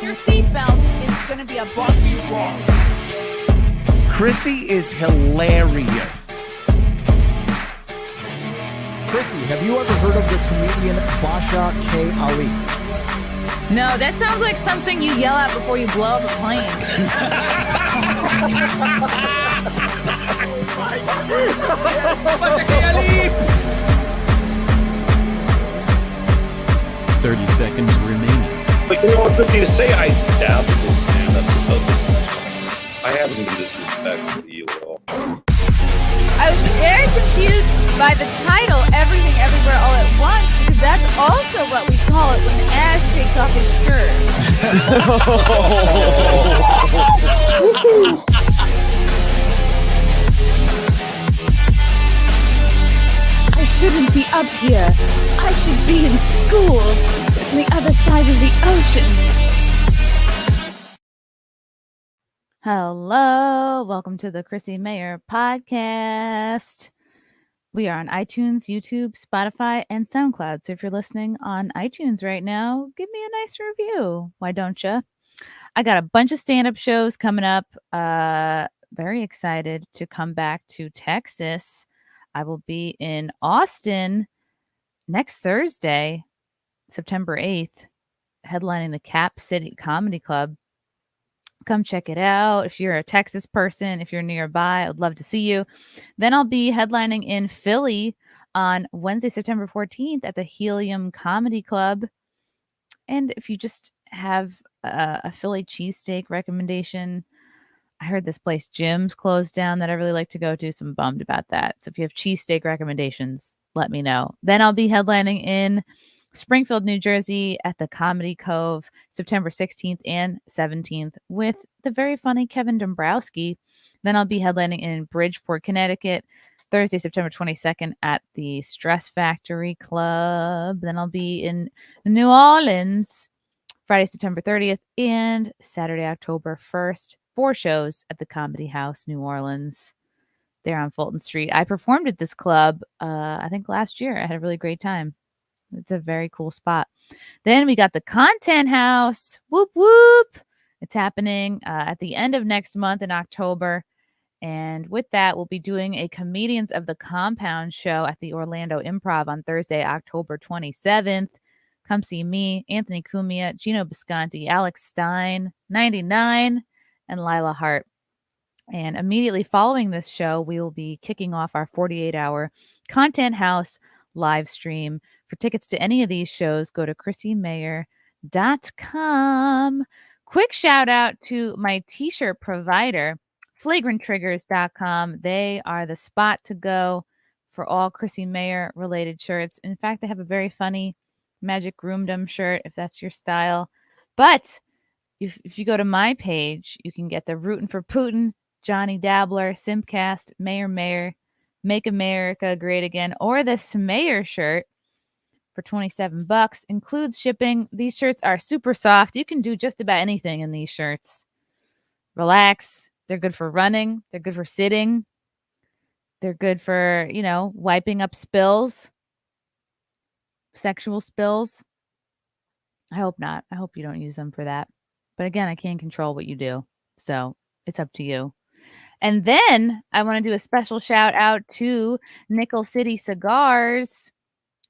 on your seatbelt. It's going to be a bumpy ride. Chrissie is hilarious. Chrissie, have you ever heard of the comedian Basha K. Ali? No, that sounds like something you yell out before you blow up a plane. Basha K. Ali! 30 seconds remaining. But you know what, good to say I dabbled in stand-up or something. I haven't been disrespectful to you at all. I was very confused by the title, Everything Everywhere All at Once, because that's also what we call it when Ash takes off his shirt. I shouldn't be up here. I should be in school on the other side of the ocean. Hello, welcome to the Chrissie Mayr Podcast. We are on iTunes, YouTube, Spotify, and SoundCloud. So if you're listening on iTunes right now, give me a nice review. Why don't you? I got a bunch of stand-up shows coming up. Very excited to come back to Texas. I will be in Austin next Thursday, September 8th, headlining the Cap City Comedy Club. Come check it out. If you're a Texas person, if you're nearby, I'd love to see you. Then I'll be headlining in Philly on Wednesday, September 14th at the Helium Comedy Club. And if you just have a Philly cheesesteak recommendation, I heard this place, Jim's, closed down that I really like to go to, so I'm bummed about that. So if you have cheesesteak recommendations, let me know. Then I'll be headlining in Springfield, New Jersey at the Comedy Cove, September 16th and 17th with the very funny Kevin Dombrowski. Then I'll be headlining in Bridgeport, Connecticut, Thursday, September 22nd at the Stress Factory Club. Then I'll be in New Orleans, Friday, September 30th and Saturday, October 1st. 4 shows at the Comedy House, New Orleans. There on Fulton Street. I performed at this club, I think last year. I had a really great time. It's a very cool spot. Then we got the Content House. Whoop, whoop. It's happening at the end of next month in October. And with that, we'll be doing a Comedians of the Compound show at the Orlando Improv on Thursday, October 27th. Come see me, Anthony Cumia, Gino Bisconti, Alex Stein, 99, and Lila Hart. And immediately following this show, we will be kicking off our 48-hour Content House live stream. For tickets to any of these shows, go to ChrissieMayr.com. Quick shout out to my t-shirt provider, FlagrantTriggers.com. They are the spot to go for all Chrissie Mayr related shirts. In fact, they have a very funny Magic Groomdom shirt if that's your style. But if you go to my page, you can get the Rootin' for Putin, Johnny Dabbler, Simpcast, Mayor, Make America Great Again, or the Smayer shirt for $27. Includes shipping. These shirts are super soft. You can do just about anything in these shirts. Relax. They're good for running. They're good for sitting. They're good for, wiping up spills. Sexual spills. I hope not. I hope you don't use them for that. But again, I can't control what you do. So it's up to you. And then I want to do a special shout out to Nickel City Cigars.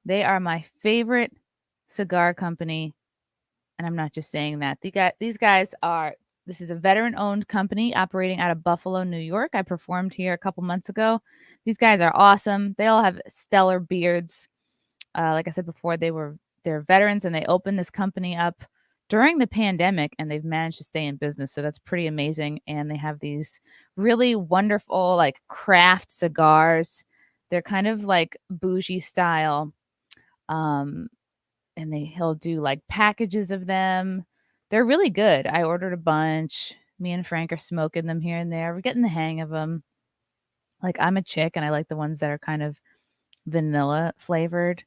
They are my favorite cigar company. And I'm not just saying that. These guys are, this is a veteran-owned company operating out of Buffalo, New York. I performed here a couple months ago. These guys are awesome. They all have stellar beards. Like I said before, they're veterans, and they opened this company up during the pandemic, and they've managed to stay in business. So that's pretty amazing. And they have these really wonderful, like, craft cigars. They're kind of like bougie style. And he'll do like packages of them. They're really good. I ordered a bunch. Me and Frank are smoking them here and there. We're getting the hang of them. Like, I'm a chick, and I like the ones that are kind of vanilla flavored.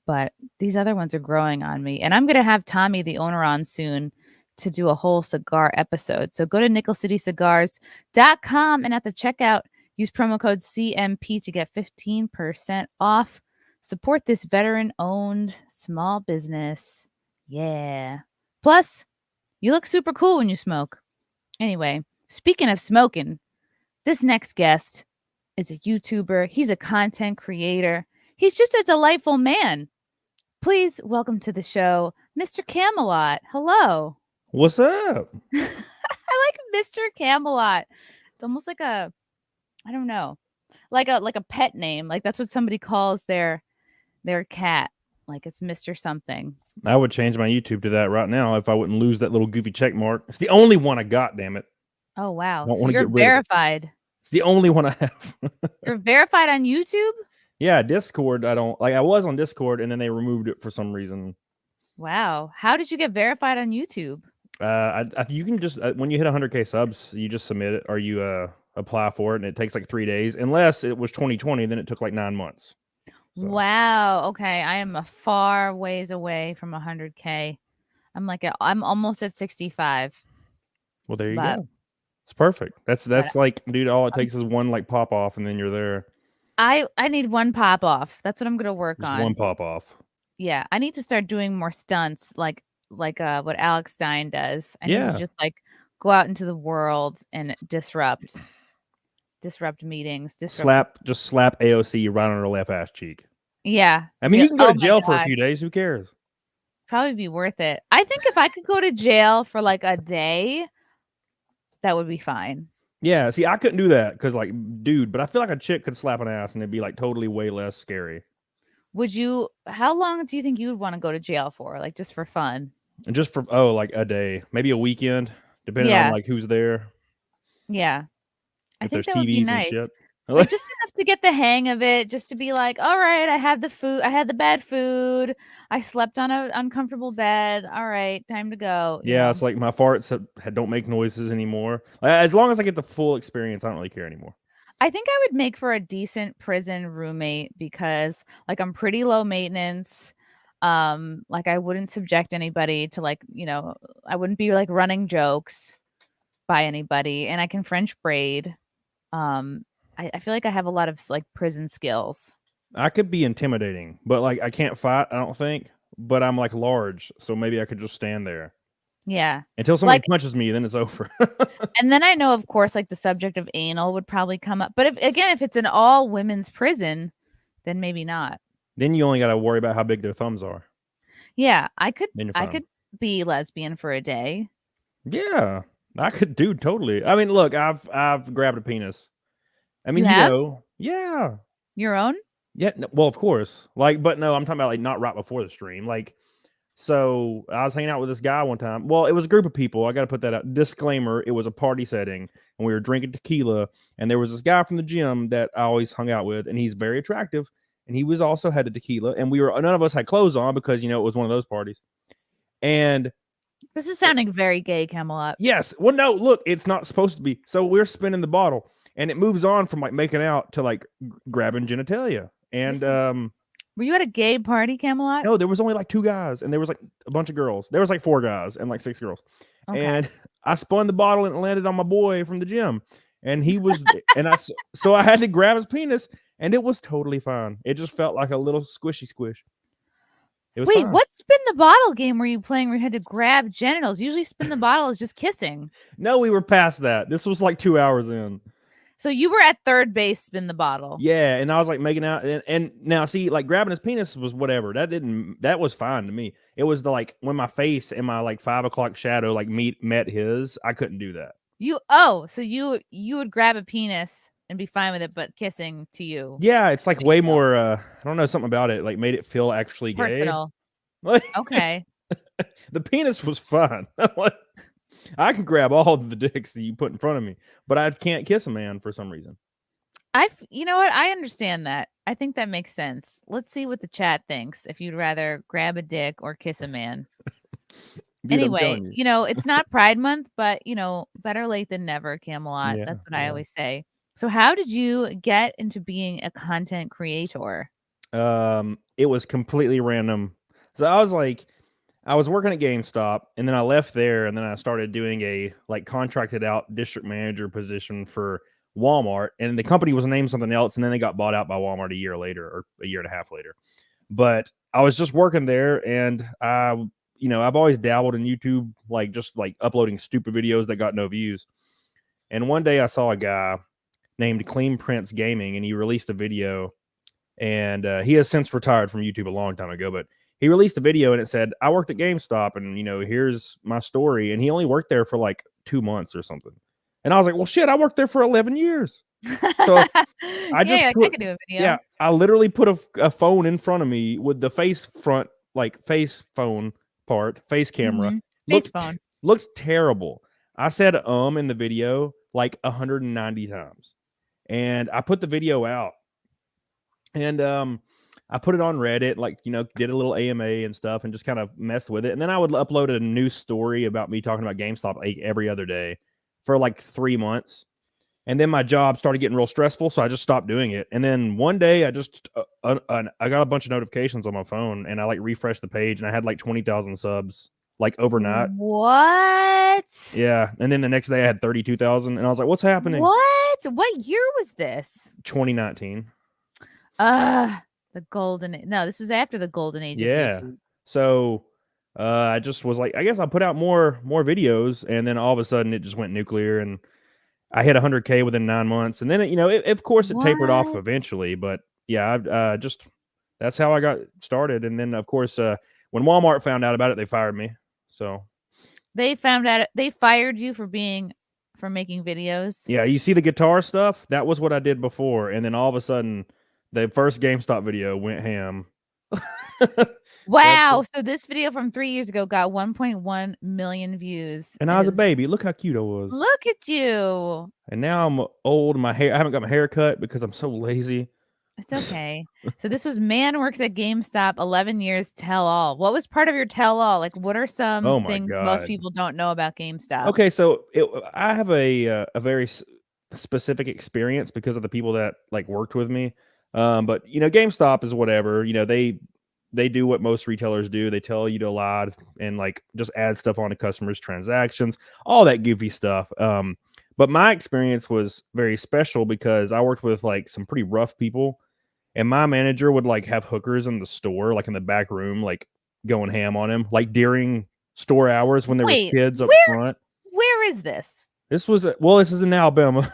But these other ones are growing on me. And I'm going to have Tommy, the owner, on soon to do a whole cigar episode. So go to nickelcitycigars.com, and at the checkout, use promo code CMP to get 15% off. Support this veteran-owned small business. Yeah. Plus, You look super cool when you smoke. Anyway, speaking of smoking, this next guest is a YouTuber. He's a content creator. He's just a delightful man. Please welcome to the show, Mr. Camelot. Hello. What's up? I like Mr. Camelot. It's almost like I don't know, like a pet name. Like that's what somebody calls their cat. Like it's Mr. something. I would change my YouTube to that right now if I wouldn't lose that little goofy check mark. It's the only one I got, damn it. Oh, wow. Don't So wanna you're get rid of it. verified. It's the only one I have. You're verified on YouTube? Yeah, Discord. I don't like. I was on Discord, and then they removed it for some reason. Wow. How did you get verified on YouTube? You can just when you hit 100K subs, you just submit it or you apply for it, and it takes like 3 days. Unless it was 2020, then it took like 9 months. So. Wow. Okay. I am a far ways away from 100K. I'm almost at 65. Well, there you go. It's perfect. That's like, dude, all it takes is one like pop off, and then you're there. I need one pop off. That's what I'm gonna work Just on. one pop off. Yeah, I need to start doing more stunts, like what Alex Stein does. I need to just like go out into the world and disrupt meetings. Slap AOC right on her left ass cheek. Yeah. I mean, you can go to jail for a few days. Who cares? Probably be worth it. I think if I could go to jail for like a day, that would be fine. Yeah, see, I couldn't do that because, like, dude, but I feel like a chick could slap an ass and it'd be like totally way less scary. Would you? How long do you think you would want to go to jail for? Like just for fun? And just for like a day, maybe a weekend, depending on like who's there. Yeah, if I think there's that would be TVs nice. and shit. Like just enough to get the hang of it, just to be like, all right, I had the food, I had the bad food, I slept on an uncomfortable bed. All right, time to go. Yeah, it's like my farts don't make noises anymore. Like, as long as I get the full experience, I don't really care anymore. I think I would make for a decent prison roommate because, like, I'm pretty low maintenance. Like I wouldn't subject anybody to I wouldn't be like running jokes by anybody, and I can French braid. I feel like I have a lot of like prison skills. I could be intimidating, but like I can't fight, I don't think. But I'm like large, so maybe I could just stand there. Yeah. Until somebody punches me, then it's over. And then I know, of course, like the subject of anal would probably come up. But if it's an all women's prison, then maybe not. Then you only got to worry about how big their thumbs are. Yeah, I could be lesbian for a day. Yeah, I could do totally. I mean, look, I've grabbed a penis. I mean, yeah. Your own? Yeah, well, of course. Like, but no, I'm talking about like not right before the stream. Like, so I was hanging out with this guy one time. Well, it was a group of people. I got to put that out. Disclaimer: it was a party setting, and we were drinking tequila. And there was this guy from the gym that I always hung out with, and he's very attractive. And he was also had the tequila, and none of us had clothes on because it was one of those parties. And this is sounding very gay, Camelot. Yes. Well, no, look, it's not supposed to be. So we're spinning the bottle. And it moves on from like making out to like grabbing genitalia. And were you at a gay party, Camelot? No, there was only like 2 guys, and there was like a bunch of girls. There was like 4 guys and like 6 girls. Okay. And I spun the bottle and it landed on my boy from the gym. And he was so I had to grab his penis, and it was totally fine. It just felt like a little squishy squish. Wait, fine. What spin the bottle game were you playing where you had to grab genitals? Usually spin the bottle is just kissing. No, we were past that. This was like 2 hours in. So you were at third base, spin the bottle. Yeah, and I was like making out, and now see, like grabbing his penis was whatever. That was fine to me. It was the like when my face and my like 5 o'clock shadow like met his, I couldn't do that. So you would grab a penis and be fine with it, but kissing to you. Yeah, it's like way more. I don't know, something about it like made it feel actually gay. Personal. Okay. The penis was fun. I can grab all of the dicks that you put in front of me, but I can't kiss a man for some reason. You know what? I understand that. I think that makes sense. Let's see what the chat thinks. If you'd rather grab a dick or kiss a man. Dude, anyway, it's not Pride Month, but better late than never, Camelot. Yeah, that's what I always say. So how did you get into being a content creator? It was completely random. So I was working at GameStop, and then I left there, and then I started doing a like contracted out district manager position for Walmart, and the company was named something else, and then they got bought out by Walmart a year and a half later. But I was just working there, and I I've always dabbled in YouTube, like just like uploading stupid videos that got no views. And one day I saw a guy named Clean Prince Gaming, and he released a video, and he has since retired from YouTube a long time ago, but he released a video and it said, I worked at GameStop and, here's my story. And he only worked there for like 2 months or something. And I was like, well, shit, I worked there for 11 years. So I just I could do a video. Yeah, I literally put a phone in front of me with the face phone part, face camera. Face phone. Looked terrible. I said in the video like 190 times. And I put the video out. And I put it on Reddit, like, did a little AMA and stuff and just kind of messed with it. And then I would upload a new story about me talking about GameStop like every other day for like 3 months. And then my job started getting real stressful, so I just stopped doing it. And then one day I just I got a bunch of notifications on my phone, and I like refreshed the page, and I had like 20,000 subs like overnight. What? Yeah. And then the next day I had 32,000, and I was like, what's happening? What year was this? 2019. This was after the golden age of Yeah. YouTube. So I just was like, I guess I'll put out more videos, and then all of a sudden it just went nuclear, and I hit 100K within 9 months, and then of course it tapered off eventually, but yeah, I just that's how I got started. And then of course when Walmart found out about it, they fired me. So they fired you for making videos. Yeah, you see the guitar stuff? That was what I did before, and then all of a sudden the first GameStop video went ham. Wow. So this video from 3 years ago got 1.1 million views. And I was a baby. Look how cute I was. Look at you. And now I'm old. I haven't got my hair cut because I'm so lazy. It's okay. So this was Man Works at GameStop, 11 years tell all. What was part of your tell all? Like, what are some things most people don't know about GameStop? Okay, so I have a very specific experience because of the people that like worked with me. But GameStop is whatever. They do what most retailers do. They tell you to lie and like just add stuff onto customers' transactions, all that goofy stuff. But my experience was very special because I worked with like some pretty rough people, and my manager would like have hookers in the store, like in the back room, like going ham on him, like during store hours when there was kids up front. Where is this? This is in Alabama.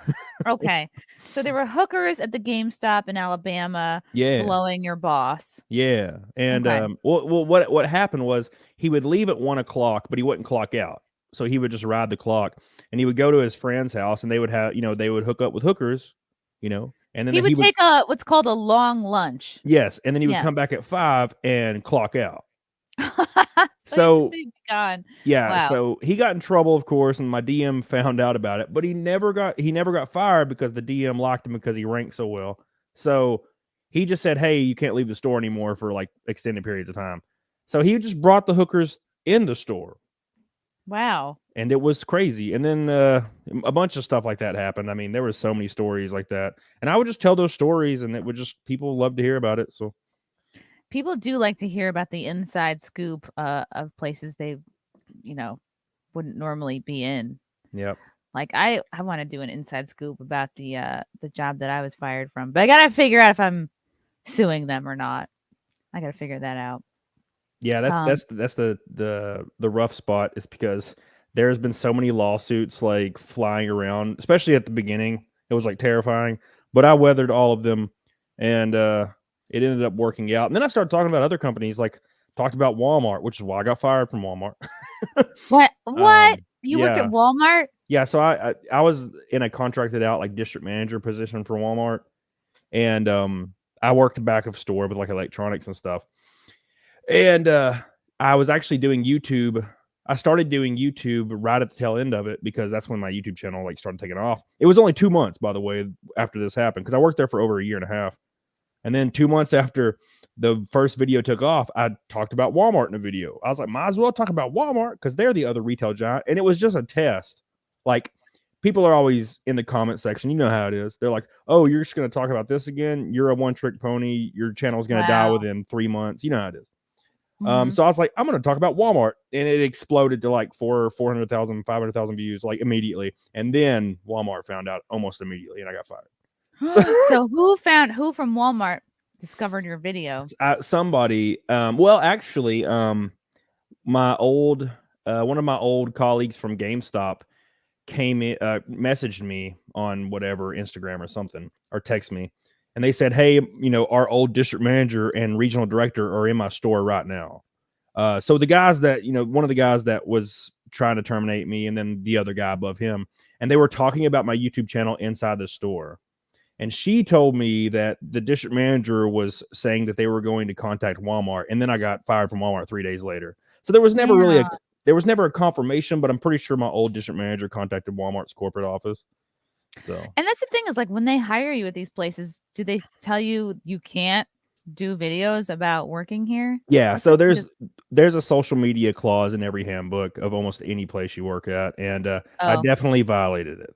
Okay. So there were hookers at the GameStop in Alabama blowing your boss. Yeah. And what happened was he would leave at 1 o'clock, but he wouldn't clock out. So he would just ride the clock, and he would go to his friend's house, and they would have, they would hook up with hookers, and then he would take what's called a long lunch. Yes. And then he would come back at 5 and clock out. So So he got in trouble, of course, and my DM found out about it, but he never got fired because the DM locked him because he ranked so well. So he just said, hey, you can't leave the store anymore for like extended periods of time. So he just brought the hookers in the store. Wow. And it was crazy. And then a bunch of stuff like that happened. I mean, there were so many stories like that, and I would just tell those stories, and people love to hear about it. So people do like to hear about the inside scoop of places they, wouldn't normally be in. Yep. Like I want to do an inside scoop about the job that I was fired from, but I gotta figure out if I'm suing them or not. I gotta figure that out. Yeah, that's the rough spot, is because there's been so many lawsuits like flying around, especially at the beginning. It was like terrifying, but I weathered all of them, and it ended up working out. And then I started talking about other companies, like talked about Walmart, which is why I got fired from Walmart. What? You worked at Walmart? Yeah. So I was in a contracted out like district manager position for Walmart. And I worked back of store with like electronics and stuff. And I was actually doing YouTube. I started doing YouTube right at the tail end of it because that's when my YouTube channel like started taking off. It was only 2 months, by the way, after this happened, because I worked there for over a year and a half. And then 2 months after the first video took off, I talked about Walmart in a video. I was like, might as well talk about Walmart because they're the other retail giant. And it was just a test. Like, people are always in the comment section. You know how it is. They're like, oh, you're just going to talk about this again? You're a one-trick pony. Your channel's going to die within 3 months. You know how it is. So I was like, I'm going to talk about Walmart. And it exploded to like 400,000, 500,000 views, like immediately. And then Walmart found out almost immediately, and I got fired. So who from Walmart discovered your video? Somebody. Well, actually, my old one of my old colleagues from GameStop came in, messaged me on whatever Instagram or something, or text me, and they said, "Hey, our old district manager and regional director are in my store right now." So the guys that one of the guys that was trying to terminate me, and then the other guy above him, and they were talking about my YouTube channel inside the store. And she told me that the district manager was saying that they were going to contact Walmart, and then I got fired from Walmart 3 days later. So there was never really a confirmation, but I'm pretty sure my old district manager contacted Walmart's corporate office. So, and that's the thing is, like, when they hire you at these places, do they tell you can't do videos about working here? Yeah, so there's a social media clause in every handbook of almost any place you work at, and I definitely violated it.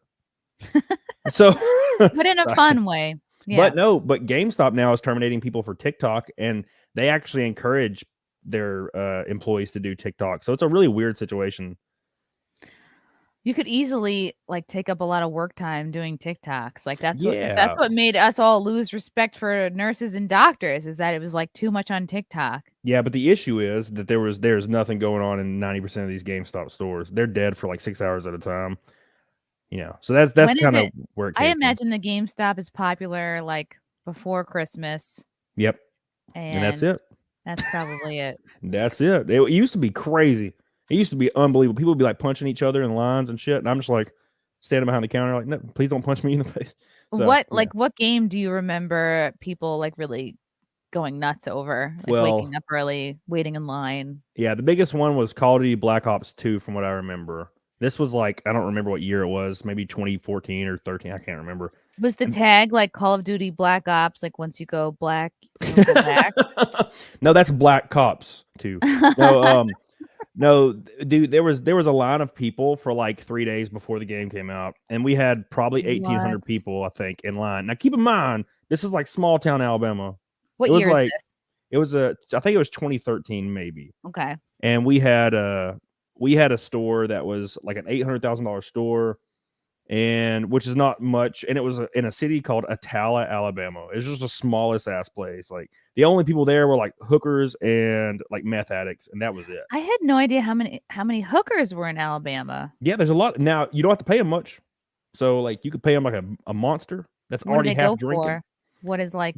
So, but in a fun way. Yeah. But GameStop now is terminating people for TikTok, and they actually encourage their employees to do TikTok. So it's a really weird situation. You could easily take up a lot of work time doing TikToks. Like that's what made us all lose respect for nurses and doctors, is that it was too much on TikTok. Yeah, but the issue is that there's nothing going on in 90% of these GameStop stores. They're dead for 6 hours at a time. So that's kind of where it came I imagine the GameStop is popular before Christmas. Yep. And that's it. That's probably it. That's it. It used to be crazy. It used to be unbelievable. People would be punching each other in lines and shit. And I'm just standing behind the counter no, please don't punch me in the face. So, what game do you remember people really going nuts over? Waking up early, waiting in line. Yeah, the biggest one was Call of Duty Black Ops 2 from what I remember. This was I don't remember what year it was, maybe 2014 or 13. I can't remember. Was the tag Call of Duty Black Ops, once you go black, you don't go back? No, that's Black Cops 2. No, dude, there was a line of people for 3 days before the game came out, and we had probably 1,800 people, I think, in line. Now, keep in mind, this is small town Alabama. What year is this? It was I think it was 2013, maybe. Okay. And we had a store that was an $800,000 store, and which is not much, and it was in a city called Atala, Alabama. It's just the smallest ass place. The only people there were hookers and meth addicts, and that was it. I had no idea how many hookers were in Alabama. Yeah, there's a lot. Now you don't have to pay them much, so you could pay them a monster that's what already do they half go drinking. For? What is the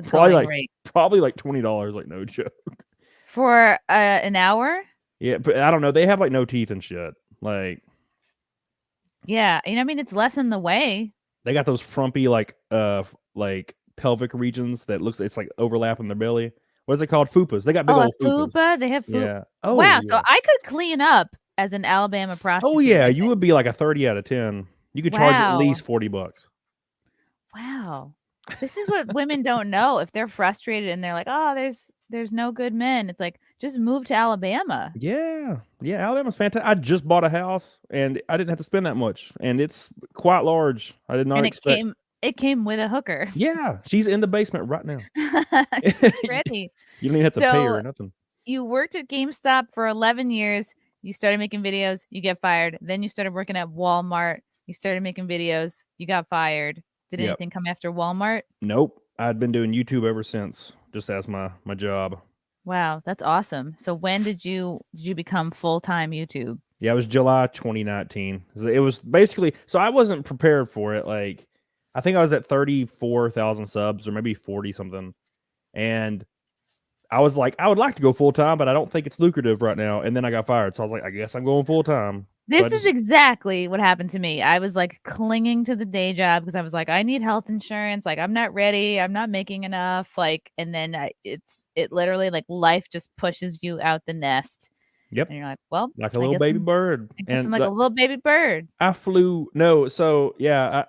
probably going rate? Probably $20, no joke. For an hour? Yeah, but I don't know. They have no teeth and shit. Yeah, it's less in the way. They got those frumpy pelvic regions that looks it's overlapping their belly. What is it called? Fupas. They got big old fupas. Fupa. They have fupa. Yeah. Oh wow. yeah. So I could clean up as an Alabama prostitute. Oh yeah, you would be a 30 out of 10. You could charge at least $40. Wow. This is what women don't know. If they're frustrated and they're oh, there's no good men. It's just move to Alabama. Yeah. Alabama's fantastic. I just bought a house and I didn't have to spend that much, and it's quite large. I did not expect. It came with a hooker. Yeah, she's in the basement right now. She's ready. You don't even have to pay her or nothing. You worked at GameStop for 11 years. You started making videos. You get fired. Then you started working at Walmart. You started making videos. You got fired. Did anything come after Walmart? Nope. I'd been doing YouTube ever since, just as my job. Wow, that's awesome. So when did you become full-time YouTube? Yeah, it was July 2019. It was basically, so I wasn't prepared for it. I think I was at 34,000 subs or maybe 40 something. And I was I would like to go full-time, but I don't think it's lucrative right now. And then I got fired. So I was I guess I'm going full-time. This is exactly what happened to me. I was clinging to the day job because I was I need health insurance. I'm not ready. I'm not making enough. And then it literally life just pushes you out the nest. Yep. And you're well, like a little baby bird. I guess I'm a little baby bird. I flew. No. So yeah,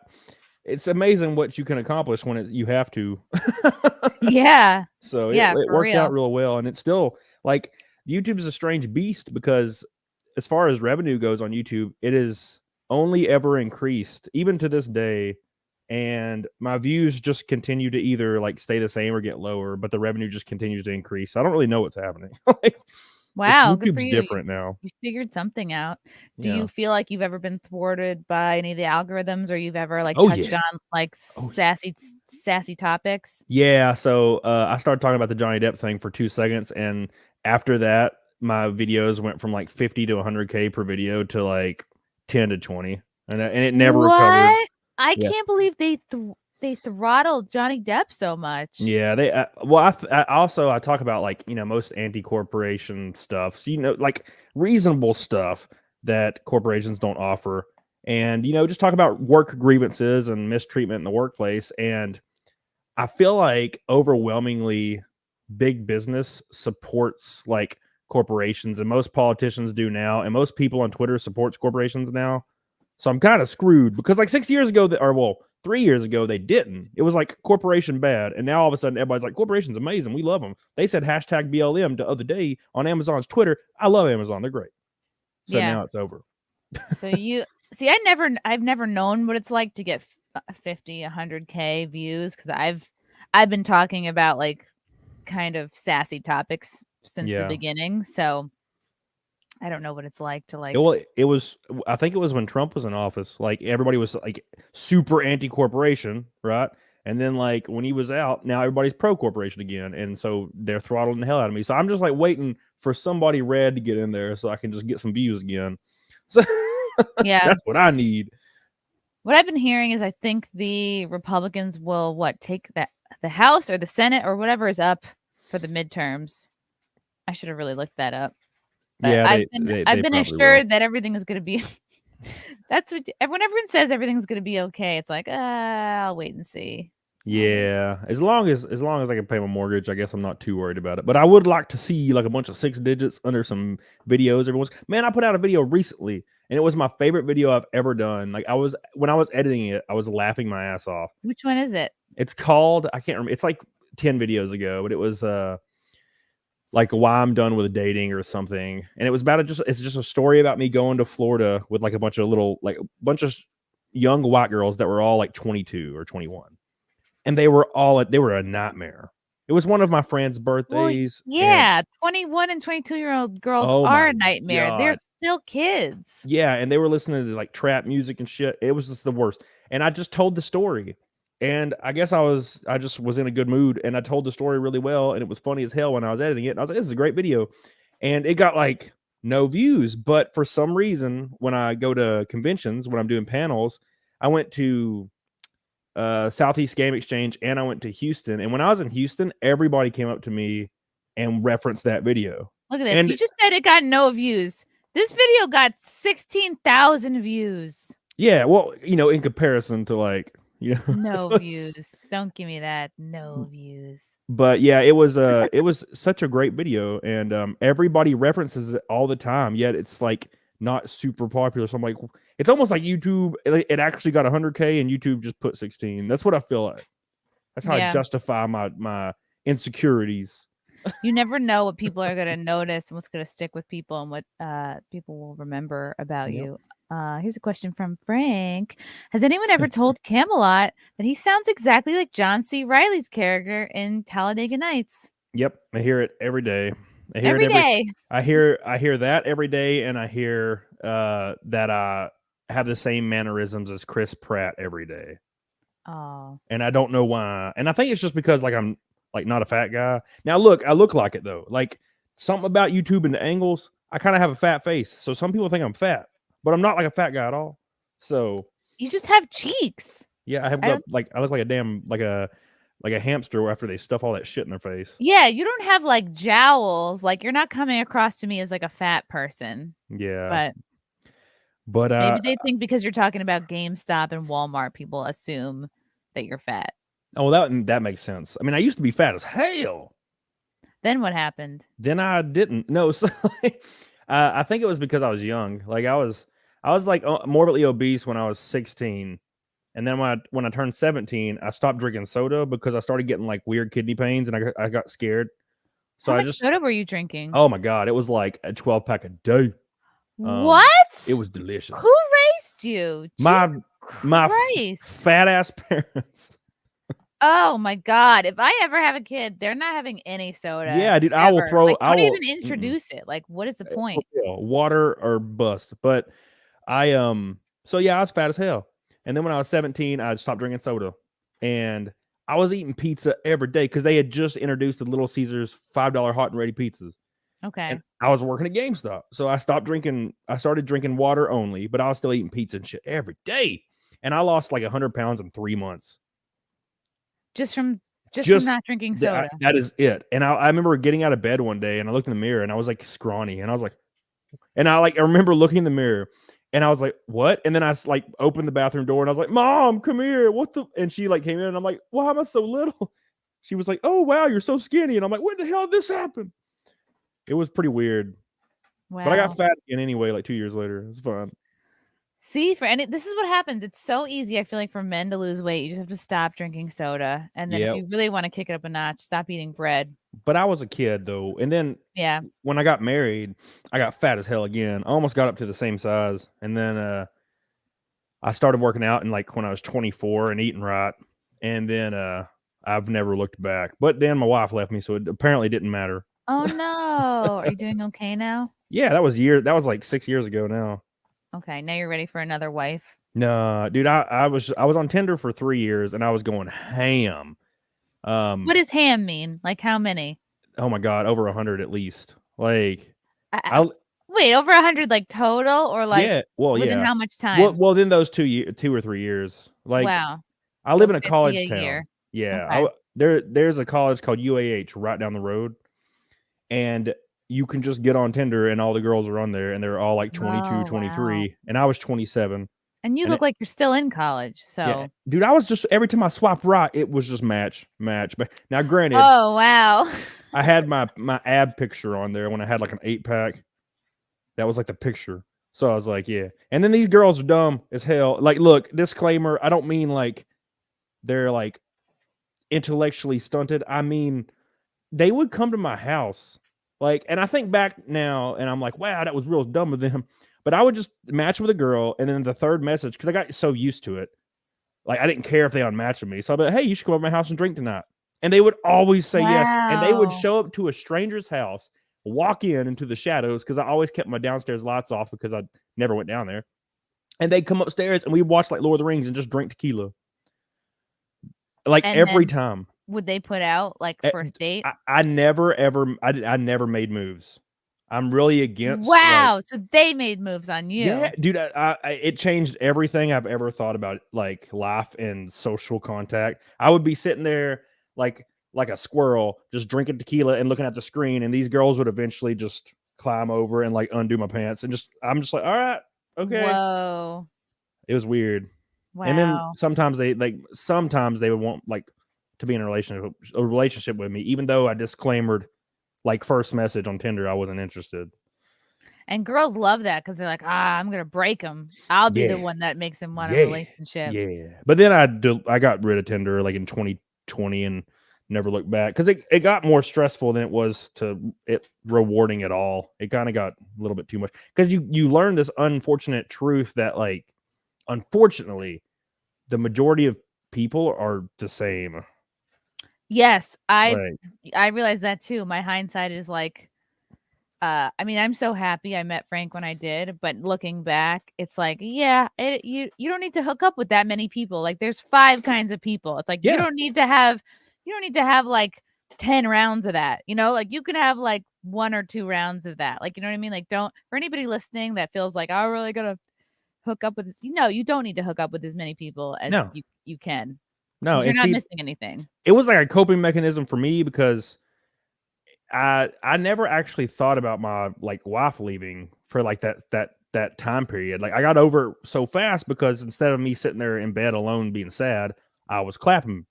it's amazing what you can accomplish when you have to. Yeah. So it worked out real well. And it's still YouTube is a strange beast because as far as revenue goes on YouTube, it is only ever increased, even to this day. And my views just continue to either stay the same or get lower, but the revenue just continues to increase. I don't really know what's happening. Wow, YouTube's different now. You figured something out. Do you feel like you've ever been thwarted by any of the algorithms, or you've ever touched on sassy topics? Yeah. So I started talking about the Johnny Depp thing for 2 seconds, and after that, my videos went from like 50 to 100K per video to like 10 to 20, and it never recovered. I Yeah. can't believe they throttled Johnny Depp so much. Yeah, they I talk about like, you know, most anti-corporation stuff. So, you know, like reasonable stuff that corporations don't offer. And, you know, just talk about work grievances and mistreatment in the workplace. And I feel like overwhelmingly big business supports like corporations, and most politicians do now, and most people on Twitter supports corporations now. So I'm kind of screwed because like 6 years ago, 3 years ago, they didn't. It was like corporation bad. And now all of a sudden everybody's like, corporation's amazing. We love them. They said hashtag BLM the other day on Amazon's Twitter. I love Amazon. They're great. So now it's over. So you see, I've never known what it's like to get 50, 100K views, because I've been talking about like kind of sassy topics since the beginning. So I don't know what it's like to like. Well, I think it was when Trump was in office. Like everybody was like super anti-corporation, right? And then like when he was out, now everybody's pro-corporation again, and so they're throttling the hell out of me. So I'm just like waiting for somebody red to get in there so I can just get some views again. So yeah, that's what I need. What I've been hearing is I think the Republicans will take the House or the Senate or whatever is up for the midterms. I should have really looked that up. But Yeah, I've been assured that everything is going to be. That's what everyone says. Everything's going to be okay. It's like, I'll wait and see. Yeah, as long as I can pay my mortgage, I guess I'm not too worried about it. But I would like to see like a bunch of 6 digits under some videos. Man, I put out a video recently, and it was my favorite video I've ever done. Like when I was editing it, I was laughing my ass off. Which one is it? It's called, I can't remember. It's like 10 videos ago, but it was like why I'm done with dating or something. And it was about it's just a story about me going to Florida with like a bunch of young white girls that were all like 22 or 21. And they were a nightmare. It was one of my friend's birthdays. Well, yeah, 21 and 22-year-old girls are a nightmare. God. They're still kids. Yeah, and they were listening to like trap music and shit. It was just the worst. And I just told the story. And I guess I just was in a good mood, and I told the story really well, and it was funny as hell when I was editing it. And I was like, this is a great video. And it got like no views. But for some reason, when I go to conventions, when I'm doing panels, I went to Southeast Game Exchange, and I went to Houston. And when I was in Houston, everybody came up to me and referenced that video. Look at this. You just said it got no views. This video got 16,000 views. Yeah, well, you know, in comparison to like, you know, no views. Don't give me that. No views. But yeah, it was such a great video, and everybody references it all the time. Yet it's like not super popular. So I'm like, it's almost like YouTube. It actually got 100K, and YouTube just put 16. That's what I feel like. That's how I justify my insecurities. You never know what people are going to notice and what's going to stick with people, and what people will remember about you. Here's a question from Frank. Has anyone ever told Camelot that he sounds exactly like John C. Reilly's character in Talladega Nights? Yep, I hear it every day. I hear that every day, and I hear that I have the same mannerisms as Chris Pratt every day. Oh. And I don't know why. And I think it's just because like I'm like not a fat guy. Now look, I look like it though. Like something about YouTube and the angles, I kind of have a fat face. So some people think I'm fat. But I'm not like a fat guy at all. So you just have cheeks. Yeah, I look like a damn like a hamster after they stuff all that shit in their face. Yeah, you don't have like jowls. Like you're not coming across to me as like a fat person. Yeah. But maybe they think because you're talking about GameStop and Walmart, people assume that you're fat. Oh, that makes sense. I mean, I used to be fat as hell. Then what happened? Then I didn't. No, so I think it was because I was young. Like I was like morbidly obese when I was 16, and then when I turned 17, I stopped drinking soda because I started getting like weird kidney pains, and I got scared. So How much soda were you drinking? Oh my god, it was like a 12-pack a day. What? It was delicious. Who raised you? My fat ass parents. Oh my god! If I ever have a kid, they're not having any soda. Yeah, dude, ever. I will throw. Like, I don't will even introduce it. Like, what is the point? Water or bust. But so yeah, I was fat as hell. And then when I was 17, I stopped drinking soda, and I was eating pizza every day because they had just introduced the Little Caesars $5 hot and ready pizzas. Okay. And I was working at GameStop. So I stopped drinking. I started drinking water only, but I was still eating pizza and shit every day. And I lost like 100 pounds in 3 months. Just from Just not drinking soda. That is it. And I remember getting out of bed one day and I looked in the mirror and I was like scrawny. And I was like, I remember looking in the mirror and I was like, what? And then I like opened the bathroom door and I was like, Mom, come here. What the? And she like came in and I'm like, why am I so little? She was like, oh, wow, you're so skinny. And I'm like, when the hell did this happen? It was pretty weird. Wow. But I got fat again anyway, like 2 years later. It was fun. See, this is what happens. It's so easy, I feel like, for men to lose weight. You just have to stop drinking soda. And then if you really want to kick it up a notch, stop eating bread. But I was a kid, though. And then when I got married, I got fat as hell again. I almost got up to the same size. And then I started working out like when I was 24 and eating right. And then I've never looked back. But then my wife left me, so it apparently didn't matter. Oh, no. Are you doing okay now? Yeah, that was like 6 years ago now. Okay, now you're ready for another wife? No, dude, I was on Tinder for 3 years and I was going ham. What does ham mean? Like how many? Oh my God, over 100 at least. Like wait, over 100 like total or like within how much time? Well, then those 2 or 3 years. Like wow. I live in a college town. Year. Yeah, okay. There's a college called UAH right down the road, and you can just get on Tinder and all the girls are on there and they're all like 22, 23. Wow. And I was 27. And you look like you're still in college. So yeah. Dude, I was just every time I swiped right, it was just match. But now granted, oh wow. I had my ab picture on there when I had like an 8-pack. That was like the picture. So I was like, yeah. And then these girls are dumb as hell. Like, look, disclaimer, I don't mean like they're like intellectually stunted. I mean, they would come to my house. Like, and I think back now and I'm like, wow, that was real dumb of them. But I would just match with a girl. And then the third message, because I got so used to it. Like, I didn't care if they unmatched with me. So I'd be like, hey, you should come over to my house and drink tonight. And they would always say yes. And they would show up to a stranger's house, walk into the shadows, because I always kept my downstairs lights off because I never went down there. And they'd come upstairs and we'd watch like Lord of the Rings and just drink tequila. Like every time. Would they put out like first date? I never made moves. I'm really against. Wow, so they made moves on you. Yeah, dude, it changed everything I've ever thought about like life and social contact. I would be sitting there like a squirrel, just drinking tequila and looking at the screen, and these girls would eventually just climb over and like undo my pants, and I'm just like, all right, okay. Whoa, it was weird. Wow. And then sometimes they would want like to be in a relationship with me, even though I disclaimed like first message on Tinder I wasn't interested. And girls love that because they're like, I'm gonna break him. I'll be the one that makes him want a relationship. Yeah, but then I got rid of Tinder like in 2020 and never looked back because it got more stressful than it was rewarding at all. It kind of got a little bit too much because you learn this unfortunate truth that like unfortunately the majority of people are the same. Yes, I realized that too. My hindsight is like, I mean, I'm so happy I met Frank when I did, but looking back, it's like, you don't need to hook up with that many people. Like, there's 5 kinds of people. It's like you don't need to have like 10 rounds of that. You know, like you can have like 1 or 2 rounds of that. Like, you know what I mean? Like, don't for anybody listening that feels like I really gotta hook up with this. No, you don't need to hook up with as many people as you can. No, you're not missing anything. It was like a coping mechanism for me because I never actually thought about my like wife leaving for like that time period. Like I got over it so fast because instead of me sitting there in bed alone being sad, I was clapping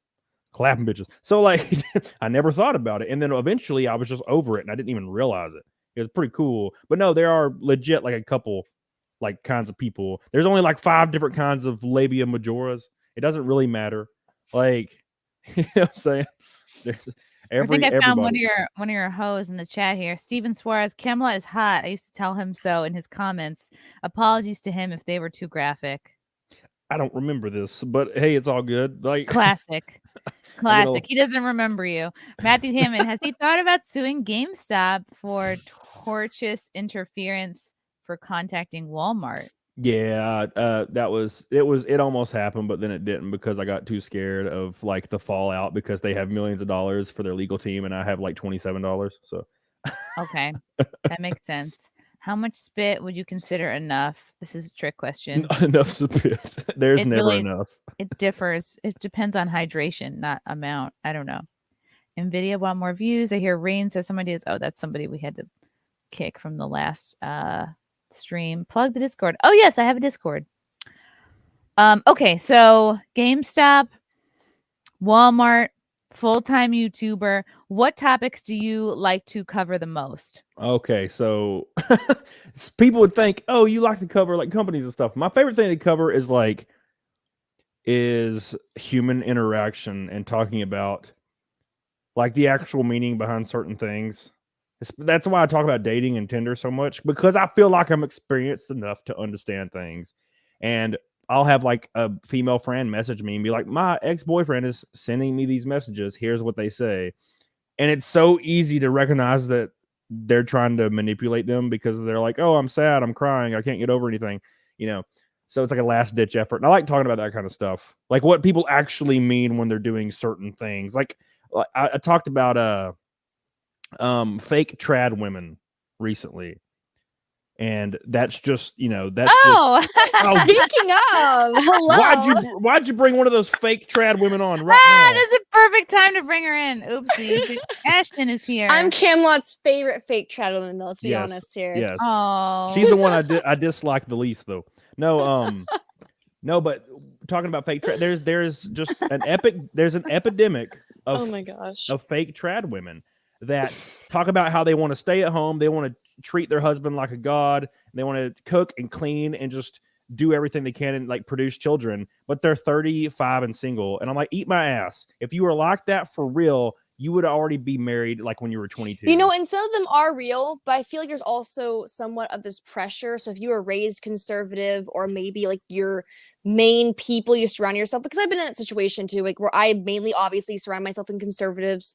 bitches. So like I never thought about it. And then eventually I was just over it and I didn't even realize it. It was pretty cool. But no, there are legit like a couple like kinds of people. There's only like 5 different kinds of labia majoras. It doesn't really matter. Like, you know what I'm saying? There's I think I found one of your hoes in the chat here. Steven Suarez, Camelot is hot. I used to tell him so in his comments. Apologies to him if they were too graphic. I don't remember this, but hey, it's all good. Like classic. He doesn't remember you. Matthew Hammond, has he thought about suing GameStop for tortious interference for contacting Walmart? Yeah, it almost happened, but then it didn't because I got too scared of like the fallout because they have millions of dollars for their legal team and I have like $27. So Okay, that makes sense. How much spit would you consider enough? This is a trick question. Enough spit. There's It never really- enough. It differs. It depends on hydration, not amount. I don't know. NVIDIA want more views. I hear Rain says somebody is. Oh, that's somebody we had to kick from the last stream. Plug the Discord. Oh yes, I have a Discord. Okay, so GameStop, Walmart, full-time YouTuber. What topics do you like to cover the most? Okay, so people would think, oh, you like to cover like companies and stuff. My favorite thing to cover is human interaction and talking about like the actual meaning behind certain things. That's why I talk about dating and Tinder so much, because I feel like I'm experienced enough to understand things. And I'll have like a female friend message me and be like, my ex-boyfriend is sending me these messages. Here's what they say. And it's so easy to recognize that they're trying to manipulate them because they're like, oh, I'm sad, I'm crying, I can't get over anything, So it's like a last ditch effort. And I like talking about that kind of stuff, like what people actually mean when they're doing certain things. Like I talked about fake trad women recently. And that's just, that's Speaking of, hello. Why'd you bring one of those fake trad women on right now? This is a perfect time to bring her in. Oopsie. Ashton is here. I'm Camelot's favorite fake trad woman, though. Let's be honest here. Yes. Oh. She's the one I dislike the least, though. No, no, but talking about fake trad, there's just an epidemic of Oh my gosh. of fake trad women that talk about how they want to stay at home, they want to treat their husband like a god, they want to cook and clean and just do everything they can and like produce children, but they're 35 and single. And I'm like, eat my ass. If you were like that for real, you would already be married like when you were 22. And some of them are real, but I feel like there's also somewhat of this pressure. So if you were raised conservative, or maybe like your main people you surround yourself, because I've been in that situation too, like where I mainly obviously surround myself in conservatives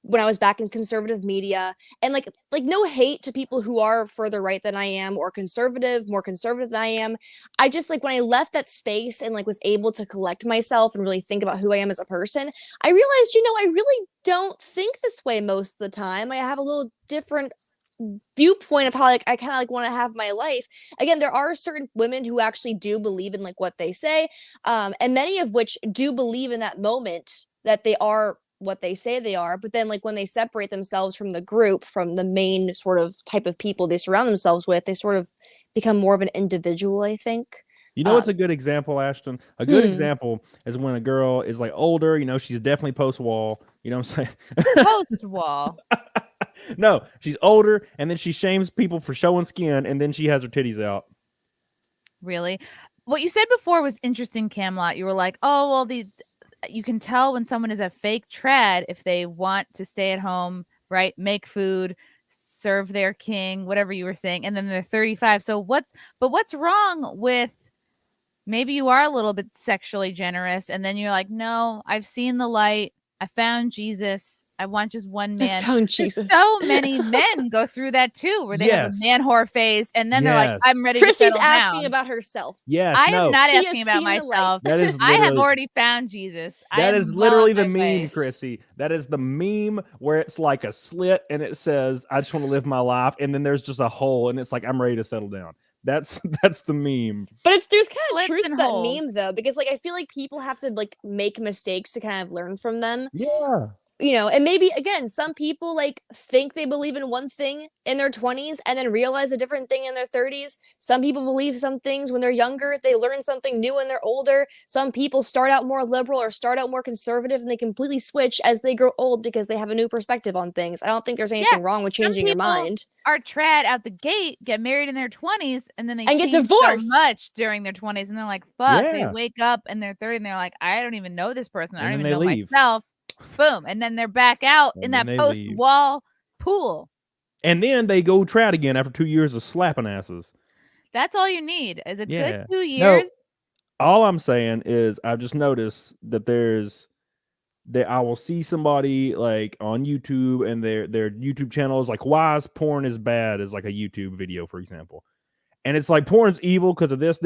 when I was back in conservative media, and like no hate to people who are further right than I am, or more conservative than I am. I just like when I left that space and like was able to collect myself and really think about who I am as a person, I realized, I really don't think this way most of the time. I have a little different viewpoint of how like I kind of like want to have my life. Again, there are certain women who actually do believe in like what they say, and many of which do believe in that moment that they are what they say they are, but then like when they separate themselves from the group, from the main sort of type of people they surround themselves with, they sort of become more of an individual, I think. What's a good example, Ashton? A good example is when a girl is like older, she's definitely post-wall, you know what I'm saying? Post-wall. No, she's older, and then she shames people for showing skin, and then she has her titties out. Really? What you said before was interesting, Camelot. You were like, oh, well, you can tell when someone is a fake trad if they want to stay at home, right? Make food, serve their king, whatever you were saying, and then they're 35. So what's wrong with maybe you are a little bit sexually generous, and then you're like, no, I've seen the light. I found Jesus. I want just one man. Found Jesus. So many men go through that too, where they have a man whore phase, and then they're like, I'm ready Chrissie's to settle asking down. about herself. Yes, I am not She asking has about seen the myself. That is I have literally- already found Jesus. That is literally the meme, Chrissy. That is the meme where it's like a slit and it says, I just want to live my life. And then there's just a hole and it's like, I'm ready to settle down. That's the meme. But there's kind of Slits truth to and that holes. meme though, because like I feel like people have to like make mistakes to kind of learn from them. Yeah. And maybe again, some people like think they believe in one thing in their 20s and then realize a different thing in their 30s. Some people believe some things when they're younger, they learn something new when they're older. Some people start out more liberal or start out more conservative, and they completely switch as they grow old because they have a new perspective on things. I don't think there's anything wrong with changing your mind. Are trad out the gate, get married in their 20s, and then they And get change divorced. so much during their 20s, and they're like, fuck. They Yeah. wake up and they're 30 and they're like, I don't even know this person. I And don't then even they know leave. myself. Boom. And then they're back out And in then that they post-wall pool. And then they go trad again after 2 years of slapping asses. That's all you need is a Yeah. good 2 No, years. all I'm saying is I've just noticed that I will see somebody like on YouTube and their YouTube channel is like, why is porn is bad, is like a YouTube video, for example. And it's like porn's evil because of this,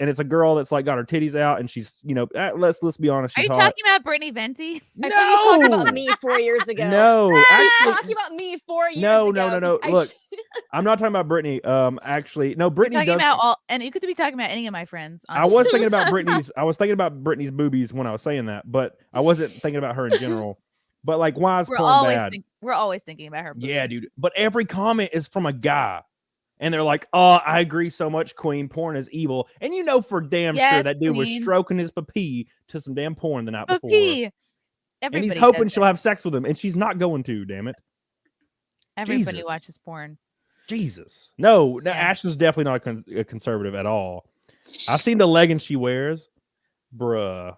and it's a girl that's like got her titties out, and she's, let's be honest, Are she's you hot. talking about Brittany Venti? I think he's talking about me 4 years ago. No, He's actually, talking about me 4 years no. ago. Look, I'm not talking about Brittany. Actually, no, Brittany Talking does. about all, and you could be talking about any of my friends. I was thinking about Brittany's. I was thinking about Brittany's boobies when I was saying that, but I wasn't thinking about her in general. But like, why is porn bad? We're always thinking about her. Boobies. Yeah, dude. But every comment is from a guy. And they're like, oh, I agree so much, Queen. Porn is evil. And you know for damn sure that dude was stroking his papee to some damn porn the night before. And he's hoping she'll have sex with him. And she's not going to, damn it. Everybody watches porn. Jesus. No, Ashton's definitely not a conservative at all. I've seen the leggings she wears. Bruh.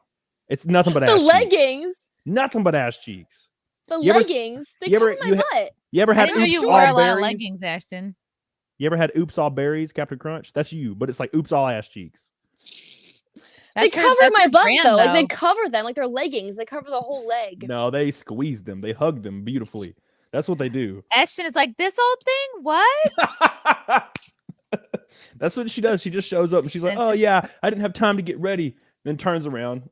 It's nothing but ass cheeks. The leggings? Nothing but ass cheeks. The leggings? They cover my butt. You ever had you wore a lot of leggings, Ashton? You ever had Oops All Berries, Captain Crunch? That's you, but it's like Oops All Ass Cheeks. They cover my butt though. Like they cover them, like they're leggings. They cover the whole leg. No, they squeeze them. They hug them beautifully. That's what they do. Ashton is like, this old thing? What? That's what she does. She just shows up and she's like, oh yeah, I didn't have time to get ready. Then turns around.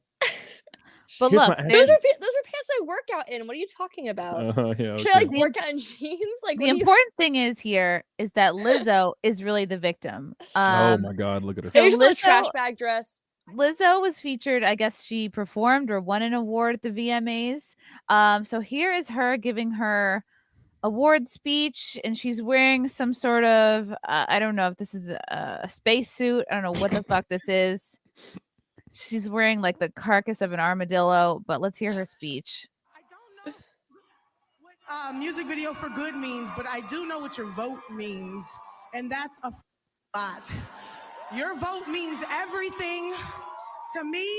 But look, those are pants I work out in. What are you talking about? Should I like work out in jeans? Like the important thing is that Lizzo is really the victim. Oh my God, look at her. So the trash bag dress. Lizzo was featured. I guess she performed or won an award at the VMAs. So here is her giving her award speech, and she's wearing some sort of I don't know if this is a space suit. I don't know what the fuck this is. She's wearing like the carcass of an armadillo, but let's hear her speech. I don't know what music video for good means, but I do know what your vote means, and that's a lot. Your vote means everything to me.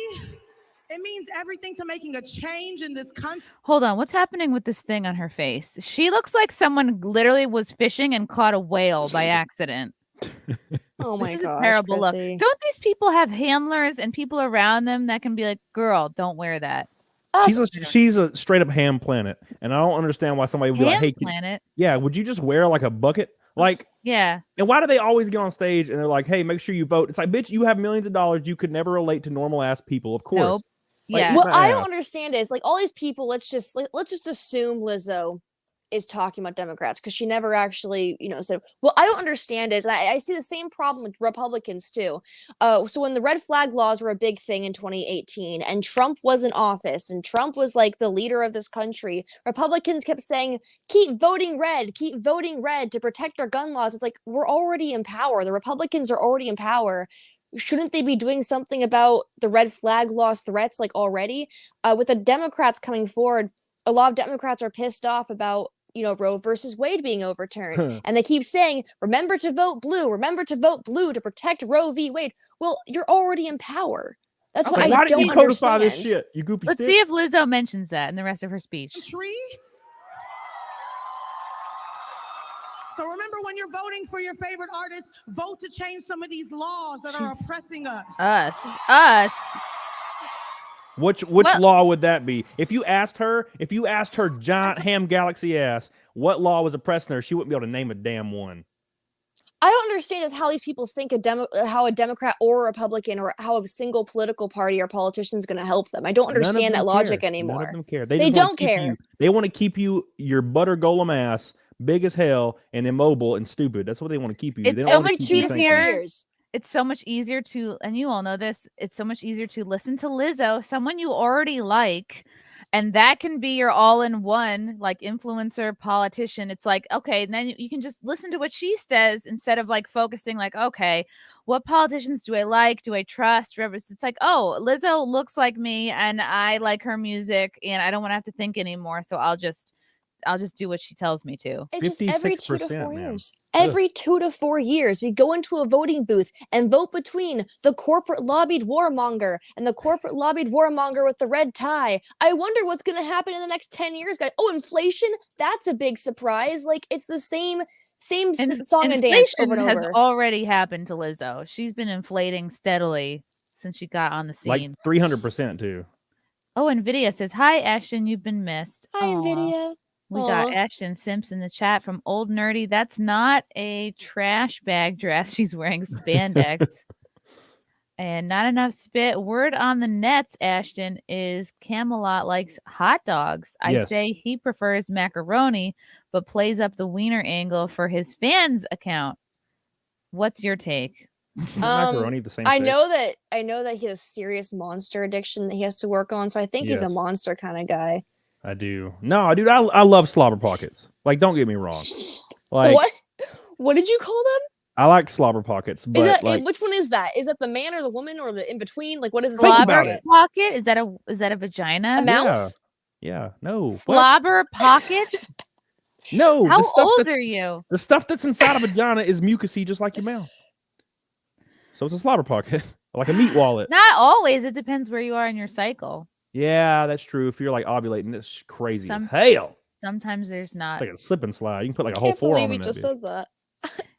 It means everything to making a change in this country. Hold on, what's happening with this thing on her face? She looks like someone literally was fishing and caught a whale by accident. Oh my god! This is a terrible look. Don't these people have handlers and people around them that can be like, girl, don't wear that? She's a straight up ham planet, and I don't understand why somebody would be like, hey, planet. Yeah, would you just wear like a bucket? Like, yeah. And why do they always get on stage and they're like, hey, make sure you vote? It's like, bitch, you have millions of dollars. You could never relate to normal ass people, of course. Nope. Like, yeah. What I don't understand is like all these people. Let's just assume Lizzo is talking about Democrats because she never actually, said. What I don't understand is, and I see the same problem with Republicans too. So when the red flag laws were a big thing in 2018, and Trump was in office, and Trump was like the leader of this country, Republicans kept saying, "Keep voting red to protect our gun laws." It's like we're already in power. The Republicans are already in power. Shouldn't they be doing something about the red flag law threats like already? With the Democrats coming forward, a lot of Democrats are pissed off about Roe versus Wade being overturned. And they keep saying, remember to vote blue to protect Roe v. Wade. Well, you're already in power. That's what I don't understand. Why didn't you codify this shit, you goofy Let's see if Lizzo mentions that in the rest of her speech. So remember, when you're voting for your favorite artist, vote to change some of these laws that are oppressing us. Us. Which law would that be? If you asked her giant ham galaxy ass what law was oppressing her, she wouldn't be able to name a damn one. I don't understand is how these people think how a Democrat or a Republican or how a single political party or politician is going to help them. I don't understand that logic anymore. None of them care. They don't care. They want to keep you your butter golem ass big as hell and immobile and stupid. That's what they want to keep you. It's they so much easier. It's so much easier to, and you all know this, it's so much easier to listen to Lizzo, someone you already like, and that can be your all-in-one, like, influencer, politician. It's like, okay, and then you can just listen to what she says instead of, like, focusing, like, okay, what politicians do I like? Do I trust? It's like, oh, Lizzo looks like me, and I like her music, and I don't want to have to think anymore, so I'll just do what she tells me to. It's just every 2 to 4 man. years. Every 2 to 4 years, we go into a voting booth and vote between the corporate lobbied warmonger and the corporate lobbied warmonger with the red tie. I wonder what's going to happen in the next 10 years, guys. Oh, inflation? That's a big surprise. Like, it's the same song and dance over and over. Has already happened to Lizzo. She's been inflating steadily since she got on the scene. Like 300% too. Oh, NVIDIA says, hi, Ashton, you've been missed. Hi, NVIDIA. We Aw. got Ashton Simps in the chat from Old Nerdy. That's not a trash bag dress. She's wearing spandex. And not enough spit. Word on the nets, Ashton, is Camelot likes hot dogs. I Yes. say he prefers macaroni, but plays up the wiener angle for his fans account. What's your take? Macaroni the same I thing. know that he has serious monster addiction that he has to work on, so I think he's a Yes. monster kind of guy. I do. No, dude, I love slobber pockets. Like, don't get me wrong. Like, What did you call them? I like slobber pockets, but Is that like, which one is that? Is it the man or the woman or the in between? Like, what is this? Think Slobber about it. pocket? Is that a vagina? A mouth? yeah, no. What? Slobber pocket? No, How the stuff old that's, are you? the stuff that's inside a vagina is mucousy, just like your mouth. So it's a slobber pocket, like a meat wallet. Not always. It depends where you are in your cycle. Yeah, that's true. If you're like ovulating, it's crazy. Some- Hell, Sometimes there's not. it's like a slip and slide. You can put like a I whole can't believe forearm he in that. just bitch. said that.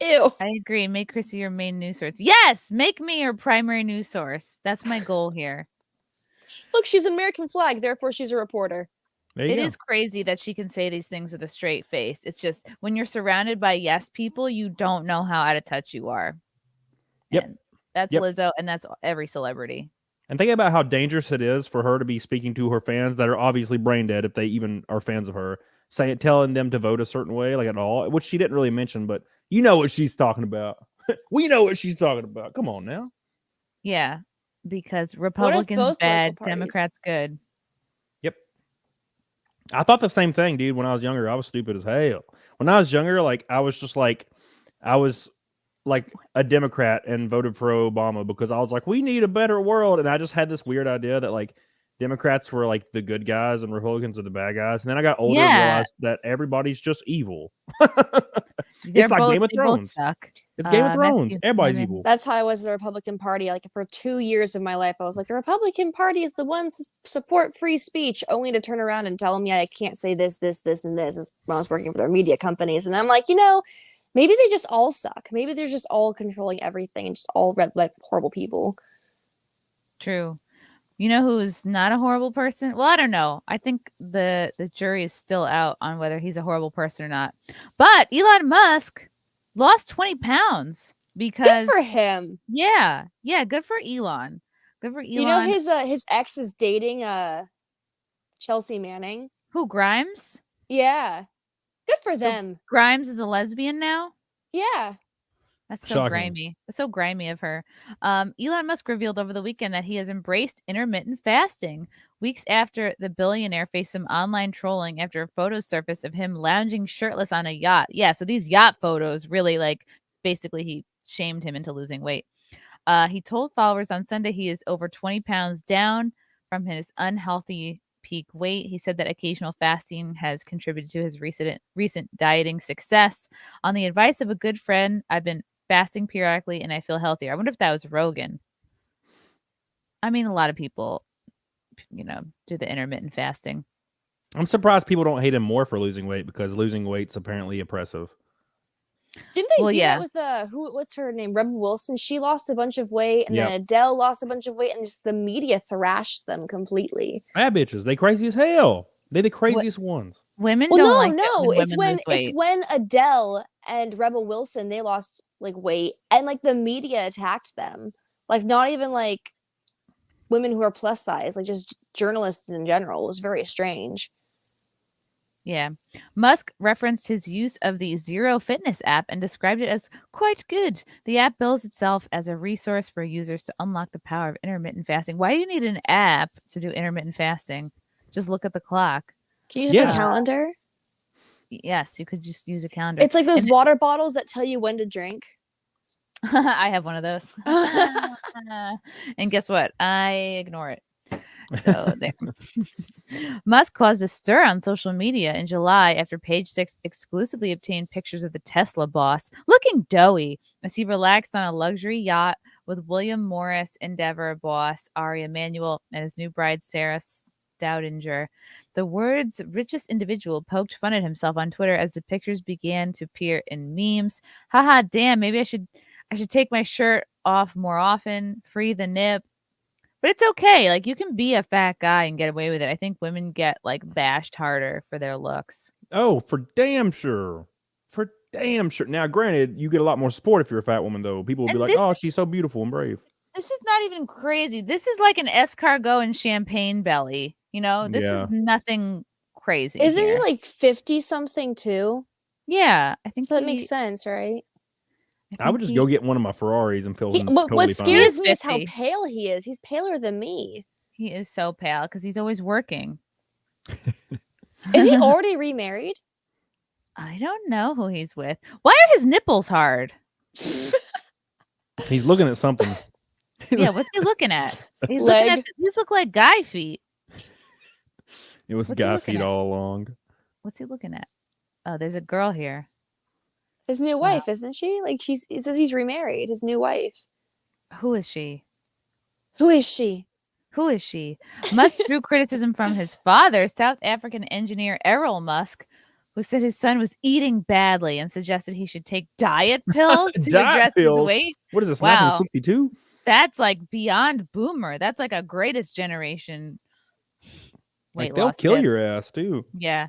Ew. I agree. Make Chrissy your main news source. Yes, make me your primary news source. That's my goal here. Look, she's an American flag, therefore she's a reporter. There you It go. is crazy that she can say these things with a straight face. It's just when you're surrounded by yes people, you don't know how out of touch you are. Yep. And that's Yep. Lizzo, and that's every celebrity. And think about how dangerous it is for her to be speaking to her fans that are obviously brain dead, if they even are fans of her, telling them to vote a certain way, like at all, which she didn't really mention, but you know what she's talking about. We know what she's talking about. Come on now. Yeah, because Republicans both bad, political parties- Democrats good. Yep. I thought the same thing, dude. When I was younger, I was stupid as hell. When I was younger, like I was like a Democrat and voted for Obama because I was like, we need a better world. And I just had this weird idea that like Democrats were like the good guys and Republicans are the bad guys. And then I got older and Yeah. realized that everybody's just evil. They're like both, Game of they both Thrones. suck. It's Game of Thrones. Matthew Everybody's Simon. evil. That's how I was the Republican Party. Like for 2 years of my life, I was like, the Republican Party is the ones who support free speech, only to turn around and tell them, yeah, I can't say this, this, this, and this. Is when I was working for their media companies, and I'm like, maybe they just all suck. Maybe they're just all controlling everything and just all like horrible people. True. You know who's not a horrible person? Well, I don't know. I think the jury is still out on whether he's a horrible person or not. But Elon Musk lost 20 pounds because Good for him. Yeah, good for Elon. Good for Elon. You know his ex is dating Chelsea Manning. Who, Grimes? Yeah. Good for So- them. Grimes is a lesbian now? Yeah. That's so Shocking. grimy. That's so grimy of her. Elon Musk revealed over the weekend that he has embraced intermittent fasting weeks after the billionaire faced some online trolling after a photo surfaced of him lounging shirtless on a yacht. Yeah, so these yacht photos really basically he shamed him into losing weight. He told followers on Sunday he is over 20 pounds down from his unhealthy peak weight. He said that occasional fasting has contributed to his recent dieting success. On the advice of a good friend, I've been fasting periodically and I feel healthier. I wonder if that was Rogan. I mean, a lot of people, do the intermittent fasting. I'm surprised people don't hate him more for losing weight because losing weight's apparently oppressive. Didn't they Well, do yeah. that with what's her name? Rebel Wilson. She lost a bunch of weight, and Yep. then Adele lost a bunch of weight, and just the media thrashed them completely. Bad bitches. They crazy as hell. They the craziest ones. Women Well, don't no, like it no. when It's women when lose weight. it's when Adele and Rebel Wilson they lost weight, and the media attacked them. Not even women who are plus size, just journalists in general. It was very strange. Yeah. Musk referenced his use of the Zero Fitness app and described it as quite good. The app bills itself as a resource for users to unlock the power of intermittent fasting. Why do you need an app to do intermittent fasting? Just look at the clock. Can you use Yeah. the calendar? Yes, you could just use a calendar. It's like those And- water bottles that tell you when to drink. I have one of those. And guess what? I ignore it. So there. Musk caused a stir on social media in July after Page Six exclusively obtained pictures of the Tesla boss looking doughy as he relaxed on a luxury yacht with William Morris Endeavor boss Ari Emanuel and his new bride Sarah Staudinger. The world's richest individual poked fun at himself on Twitter as the pictures began to appear in memes. Haha, damn, maybe I should take my shirt off more often, free the nip. But it's okay. You can be a fat guy and get away with it. I think women get bashed harder for their looks. Oh, for damn sure. For damn sure. Now, granted, you get a lot more support if you're a fat woman, though. People will be And like, this "Oh, is- she's so beautiful and brave." This is not even crazy. This is like an escargot and champagne belly. You know, this Yeah. is nothing crazy. Isn't here. he like 50 something too? Yeah, I think So that makes sense, right? I would just go get one of my Ferraris and feel What totally fine. scares me is how 50. pale he is. He's paler than me. He is so pale because he's always working. Is he already remarried? I don't know who he's with. Why are his nipples hard? He's looking at something. Yeah, what's he looking at? He's Leg. looking at. These look like guy feet. It was What's he guy looking feet at? all along. What's he looking at? Oh, there's a girl here. His new wife, isn't she? Like it says he's remarried. His new wife. Who is she? Who is she? Who is she? Musk drew criticism from his father, South African engineer Errol Musk, who said his son was eating badly and suggested he should take diet pills to Diet address pills? his weight. What is this? Wow. 1962? That's like beyond boomer. That's like a greatest generation weight Like they'll loss kill tip. your ass too. Yeah.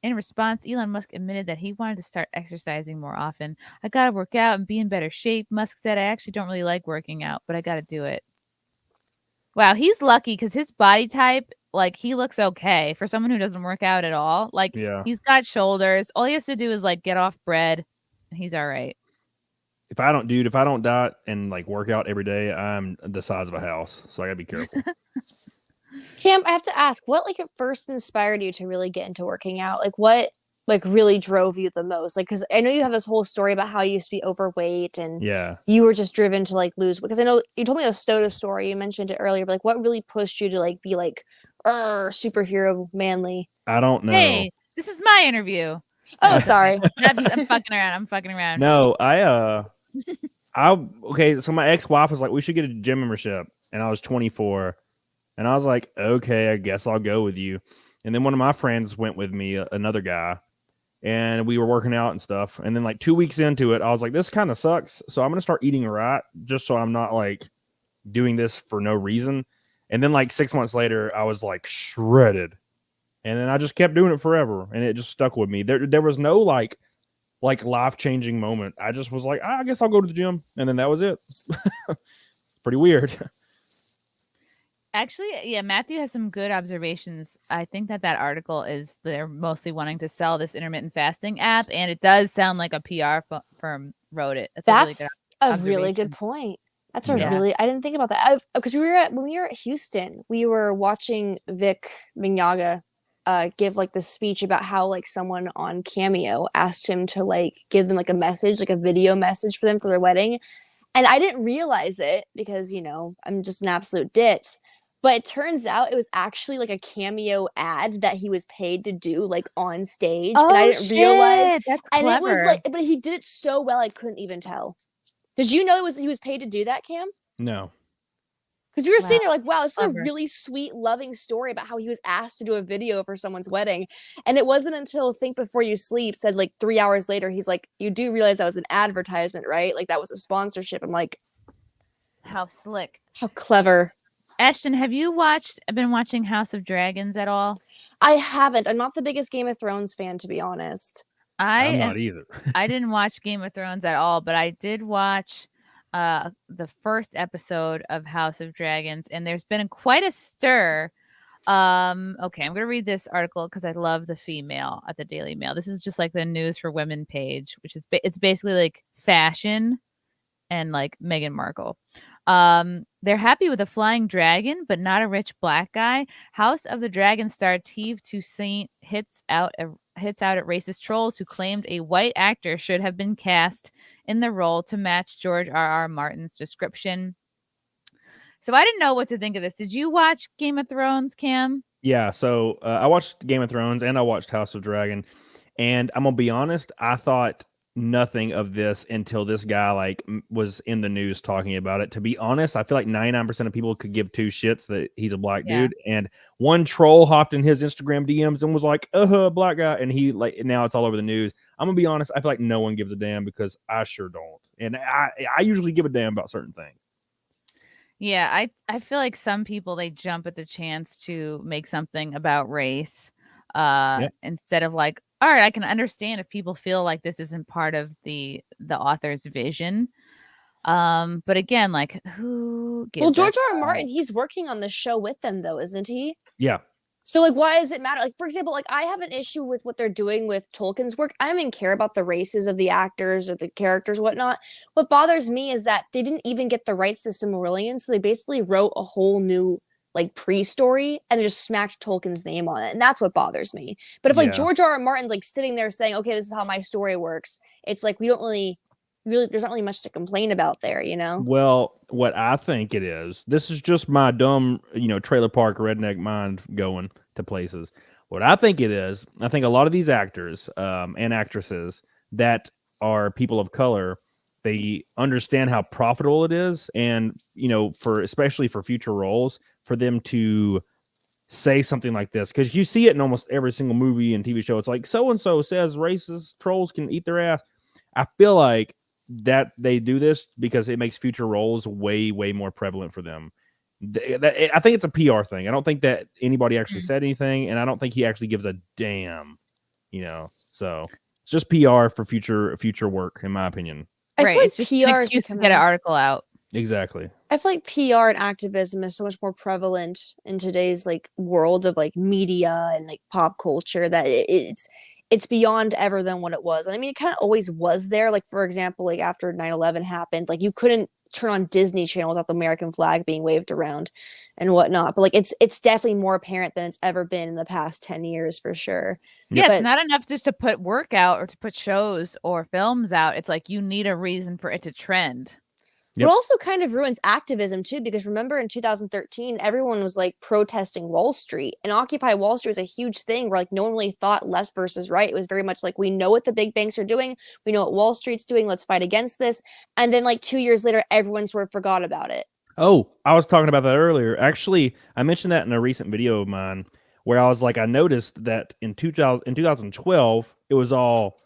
In response, Elon Musk admitted that he wanted to start exercising more often. I got to work out and be in better shape. Musk said, I actually don't really like working out, but I got to do it. Wow, he's lucky because his body type, like, he looks okay for someone who doesn't work out at all. Like, Yeah. he's got shoulders. All he has to do is, like, get off bread, and he's all right. If I don't diet and like work out every day, I'm the size of a house. So I gotta be careful. Cam, I have to ask, what like first inspired you to really get into working out? Like what like really drove you the most? Like, because I know you have this whole story about how you used to be overweight and Yeah. you were just driven to like lose. Because I know you told me the Stoda story. You mentioned it earlier, but like what really pushed you to like be like superhero manly? I don't know. Hey, this is my interview. Oh, sorry. I'm fucking around. I'm fucking around. No, okay, so my ex-wife was like, we should get a gym membership. And I was 24. And I was like, okay, I guess I'll go with you. And then one of my friends went with me, another guy, and we were working out and stuff. And then like 2 weeks into it, I was like, this kind of sucks. So I'm going to start eating right just so I'm not like doing this for no reason. And then like 6 months later, I was like shredded. And then I just kept doing it forever. And it just stuck with me. There was no like life-changing moment. I just was like, I guess I'll go to the gym. And then that was it. Pretty weird. Actually, yeah, Matthew has some good observations. I think that article is they're mostly wanting to sell this intermittent fasting app, and it does sound like a PR firm wrote it. That's a a really good observation. point. That's a Yeah. really, I didn't think about that. Because when we were at Houston, we were watching Vic Mignogna give like this speech about how like someone on Cameo asked him to like give them like a message, like a video message for them for their wedding. And I didn't realize it because, you know, I'm just an absolute ditz. But it turns out it was actually like a Cameo ad that he was paid to do like on stage. Oh, and I didn't realize. That's And clever. it was like, but he did it so well, I couldn't even tell. Did you know he was paid to do that, Cam? No. Because we were sitting Wow. there like, wow, this is a Clever. really sweet, loving story about how he was asked to do a video for someone's wedding. And it wasn't until Think Before You Sleep said like 3 hours later, he's like, you do realize that was an advertisement, right? Like that was a sponsorship. I'm like, How slick. how clever. Ashton, have you been watching House of Dragons at all? I haven't. I'm not the biggest Game of Thrones fan, to be honest. I'm not either. I didn't watch Game of Thrones at all, but I did watch the first episode of House of Dragons, and there's been quite a stir. Okay, I'm gonna read this article because I love the female at the Daily Mail. This is just like the news for women page, which is it's basically like fashion and like Meghan Markle. They're happy with a flying dragon, but not a rich black guy. House of the Dragon star Teve Toussaint hits out at racist trolls who claimed a white actor should have been cast in the role to match George R.R. Martin's description. So I didn't know what to think of this. Did you watch Game of Thrones, Cam? Yeah, so I watched Game of Thrones and I watched House of Dragon, and I'm gonna be honest, I thought nothing of this until this guy like was in the news talking about it. To be honest, I feel like 99% of people could give two shits that he's a black dude, and one troll hopped in his Instagram DMs and was like, black guy, and he like now it's all over the news. I'm gonna be honest, I feel like no one gives a damn because I sure don't, and I usually give a damn about certain things. Yeah, I feel like some people, they jump at the chance to make something about race instead of like all right, I can understand if people feel like this isn't part of the author's vision. But again, like who gives Well, George a R. R. Martin, fuck? he's working on the show with them though, isn't he? Yeah. So like, why does it matter? Like, for example, like I have an issue with what they're doing with Tolkien's work. I don't even care about the races of the actors or the characters, whatnot. What bothers me is that they didn't even get the rights to Silmarillion, so they basically wrote a whole new like pre-story and just smacked Tolkien's name on it, and that's what bothers me. But if like Yeah. George R. R. Martin's like sitting there saying, "Okay, this is how my story works," it's like we don't really, there's not really much to complain about there, you know? Well, what I think it is, this is just my dumb, trailer park redneck mind going to places. What I think it is, I think a lot of these actors and actresses that are people of color, they understand how profitable it is, and especially for future roles, for them to say something like this, because you see it in almost every single movie and TV show. It's like so and so says racist trolls can eat their ass. I feel like that they do this because it makes future roles way more prevalent for them. I think it's a PR thing. I don't think that anybody actually said anything, and I don't think he actually gives a damn. So it's just PR for future work, in my opinion. I Right, feel like it's just an PR is excuse to becoming, get an article out. Exactly. I feel like PR and activism is so much more prevalent in today's like world of like media and like pop culture that it's beyond ever than what it was. And I mean, it kind of always was there. Like, for example, like after 9/11 happened, like you couldn't turn on Disney Channel without the American flag being waved around and whatnot. But like, it's definitely more apparent than it's ever been in the past 10 years for sure. Yeah, But it's not enough just to put work out or to put shows or films out. It's like you need a reason for it to trend. Yep. It also kind of ruins activism too, because remember in 2013, everyone was like protesting Wall Street, and Occupy Wall Street was a huge thing where like no one really thought left versus right. It was very much like, we know what the big banks are doing, we know what Wall Street's doing, let's fight against this. And then like 2 years later, everyone sort of forgot about it. Oh, I was talking about that earlier. Actually, I mentioned that in a recent video of mine where I was like, I noticed that in 2012, it was all,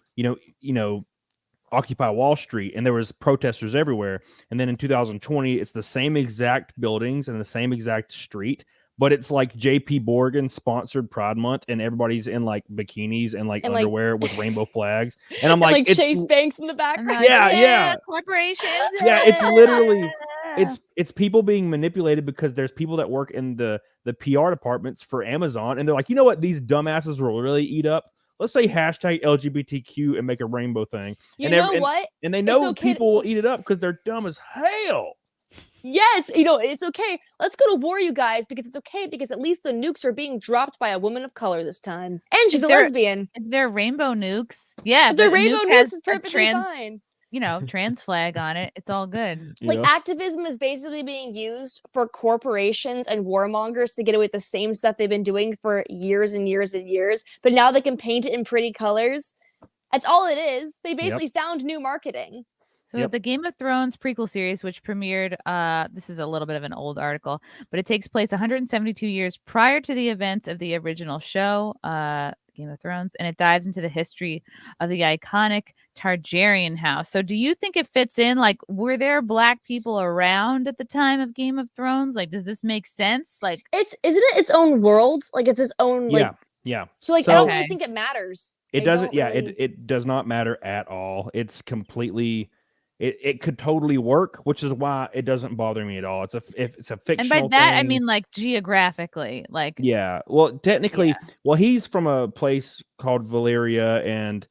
Occupy Wall Street, and there was protesters everywhere. And then in 2020, it's the same exact buildings and the same exact street, but it's like JP Morgan sponsored Pride Month, and everybody's in like bikinis and like underwear with rainbow flags. And I'm like, Chase Banks in the background. Yeah. Corporations. Yeah, it's literally it's people being manipulated because there's people that work in the PR departments for Amazon, and they're like, you know what, these dumbasses will really eat up. Let's say hashtag LGBTQ and make a rainbow thing. You know what? And they know people will eat it up because they're dumb as hell. Yes, it's okay. Let's go to war, you guys, because it's okay, because at least the nukes are being dropped by a woman of color this time. And she's a lesbian. If they're rainbow nukes, yeah. The rainbow nukes is perfectly fine. Trans flag on it. It's all good. Like, activism is basically being used for corporations and warmongers to get away with the same stuff they've been doing for years and years and years. But now they can paint it in pretty colors. That's all it is. They basically found new marketing. So the Game of Thrones prequel series, which premiered, this is a little bit of an old article, but it takes place 172 years prior to the events of the original show, Game of Thrones, and it dives into the history of the iconic Targaryen house. So do you think it fits in? Like, were there Black people around at the time of Game of Thrones? Like, does this make sense? Like, isn't it its own world? Like, it's its own, like, yeah. So, like, I don't really think it matters. It doesn't, it does not matter at all. It's completely... It could totally work, which is why it doesn't bother me at all. It's a fictional and by that thing. I mean like geographically, like well, technically, well, he's from a place called Valyria, and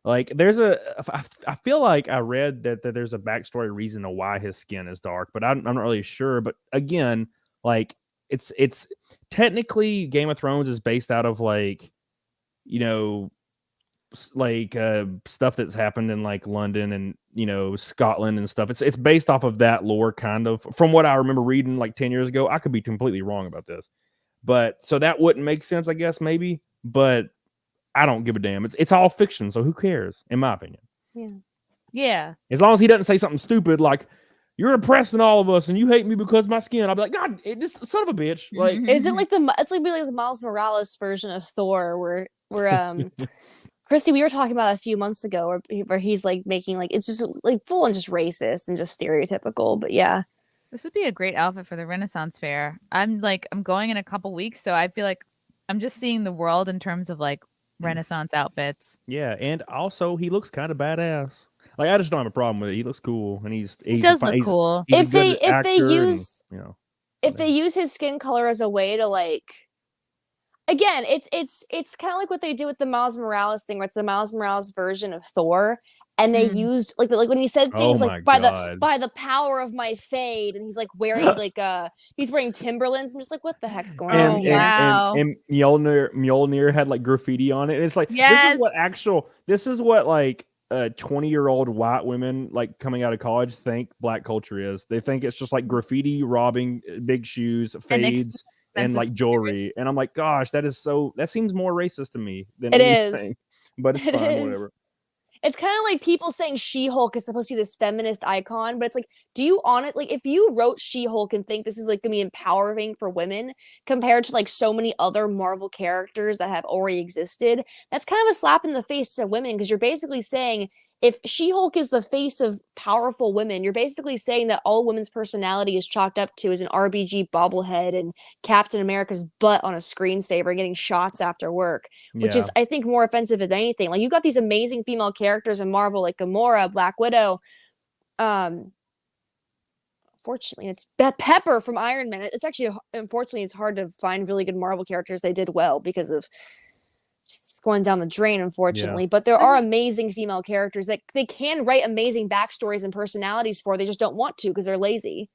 like I feel like I read that there's a backstory reason of why his skin is dark, but I'm not really sure. But again, like it's technically Game of Thrones is based out of like stuff that's happened in like London and Scotland and stuff. It's based off of that lore, kind of, from what I remember reading like 10 years ago. I could be completely wrong about this, but so that wouldn't make sense, I guess, maybe, but I don't give a damn. It's all fiction, so who cares, in my opinion. Yeah, as long as he doesn't say something stupid like, you're oppressing all of us and you hate me because of my skin, I'll be like, God, this son of a bitch. Like, is it like it's like the Miles Morales version of Thor where Chrissy, we were talking about a few months ago where he's like making like, it's just like full and just racist and just stereotypical. But yeah, this would be a great outfit for the Renaissance Fair. I'm going in a couple weeks, so I feel like I'm just seeing the world in terms of like Renaissance outfits. Yeah, and also he looks kind of badass. Like I just don't have a problem with it. He looks cool, and he does look cool. He's a If good they actor use and, you know, if they use his skin color as a way to like, again, it's kind of like what they do with the Miles Morales thing, where it's the Miles Morales version of Thor, and they used like when he said things my like by God. the power of my fade, and he's like wearing like he's wearing Timberlands. I'm just like, what the heck's going on here? wow. And Mjolnir had like graffiti on it. And it's like Yes. this is what like 20-year-old white women like coming out of college think black culture is. They think it's just like graffiti, robbing, big shoes, fades, and like jewelry. And I'm like, gosh, that seems more racist to me than It anything. is. But it's It fine, is. whatever. It's kind of like people saying She-Hulk is supposed to be this feminist icon, but it's like, do you like if you wrote She-Hulk and think this is like gonna be empowering for women compared to like so many other Marvel characters that have already existed, that's kind of a slap in the face to women, because you're basically saying if She-Hulk is the face of powerful women, you're basically saying that all women's personality is chalked up to is an RBG bobblehead and Captain America's butt on a screensaver getting shots after work, which is, I think, more offensive than anything. Like, you got these amazing female characters in Marvel, like Gamora, Black Widow. Fortunately, it's Pepper from Iron Man. It's actually, unfortunately, it's hard to find really good Marvel characters they did well because of going down the drain, unfortunately. But there are amazing female characters that they can write amazing backstories and personalities for. They just don't want to because they're lazy.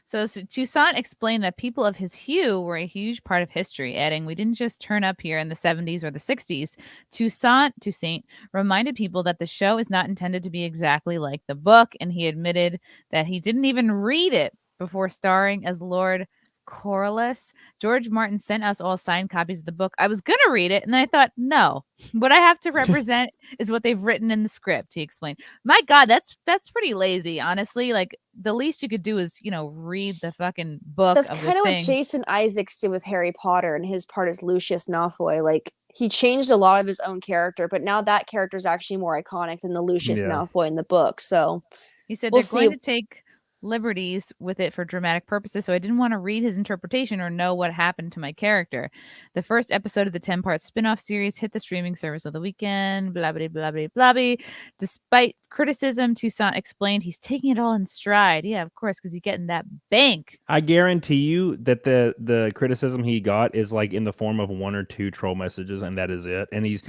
So Toussaint explained that people of his hue were a huge part of history, adding, "We didn't just turn up here in the 70s or the 60s. Toussaint reminded people that the show is not intended to be exactly like the book, and he admitted that he didn't even read it before starring as Lord Corliss. George Martin sent us all signed copies of the book. I was going to read it, and then I thought, no, what I have to represent is what they've written in the script," he explained. My God, that's pretty lazy, honestly. Like, the least you could do is, read the fucking book. That's kind of what Jason Isaacs did with Harry Potter, and his part is Lucius Malfoy. Like, he changed a lot of his own character, but now that character is actually more iconic than the Lucius Malfoy in the book. So he said they're going to take liberties with it for dramatic purposes, so I didn't want to read his interpretation or know what happened to my character. The first episode of the 10-part spin-off series hit the streaming service of the weekend, blah blah blah blah blah blah. Despite criticism, Toussaint explained he's taking it all in stride. Yeah, of course, because he's getting that bank. I guarantee you that the criticism he got is like in the form of 1 or 2 troll messages, and that is it. And he's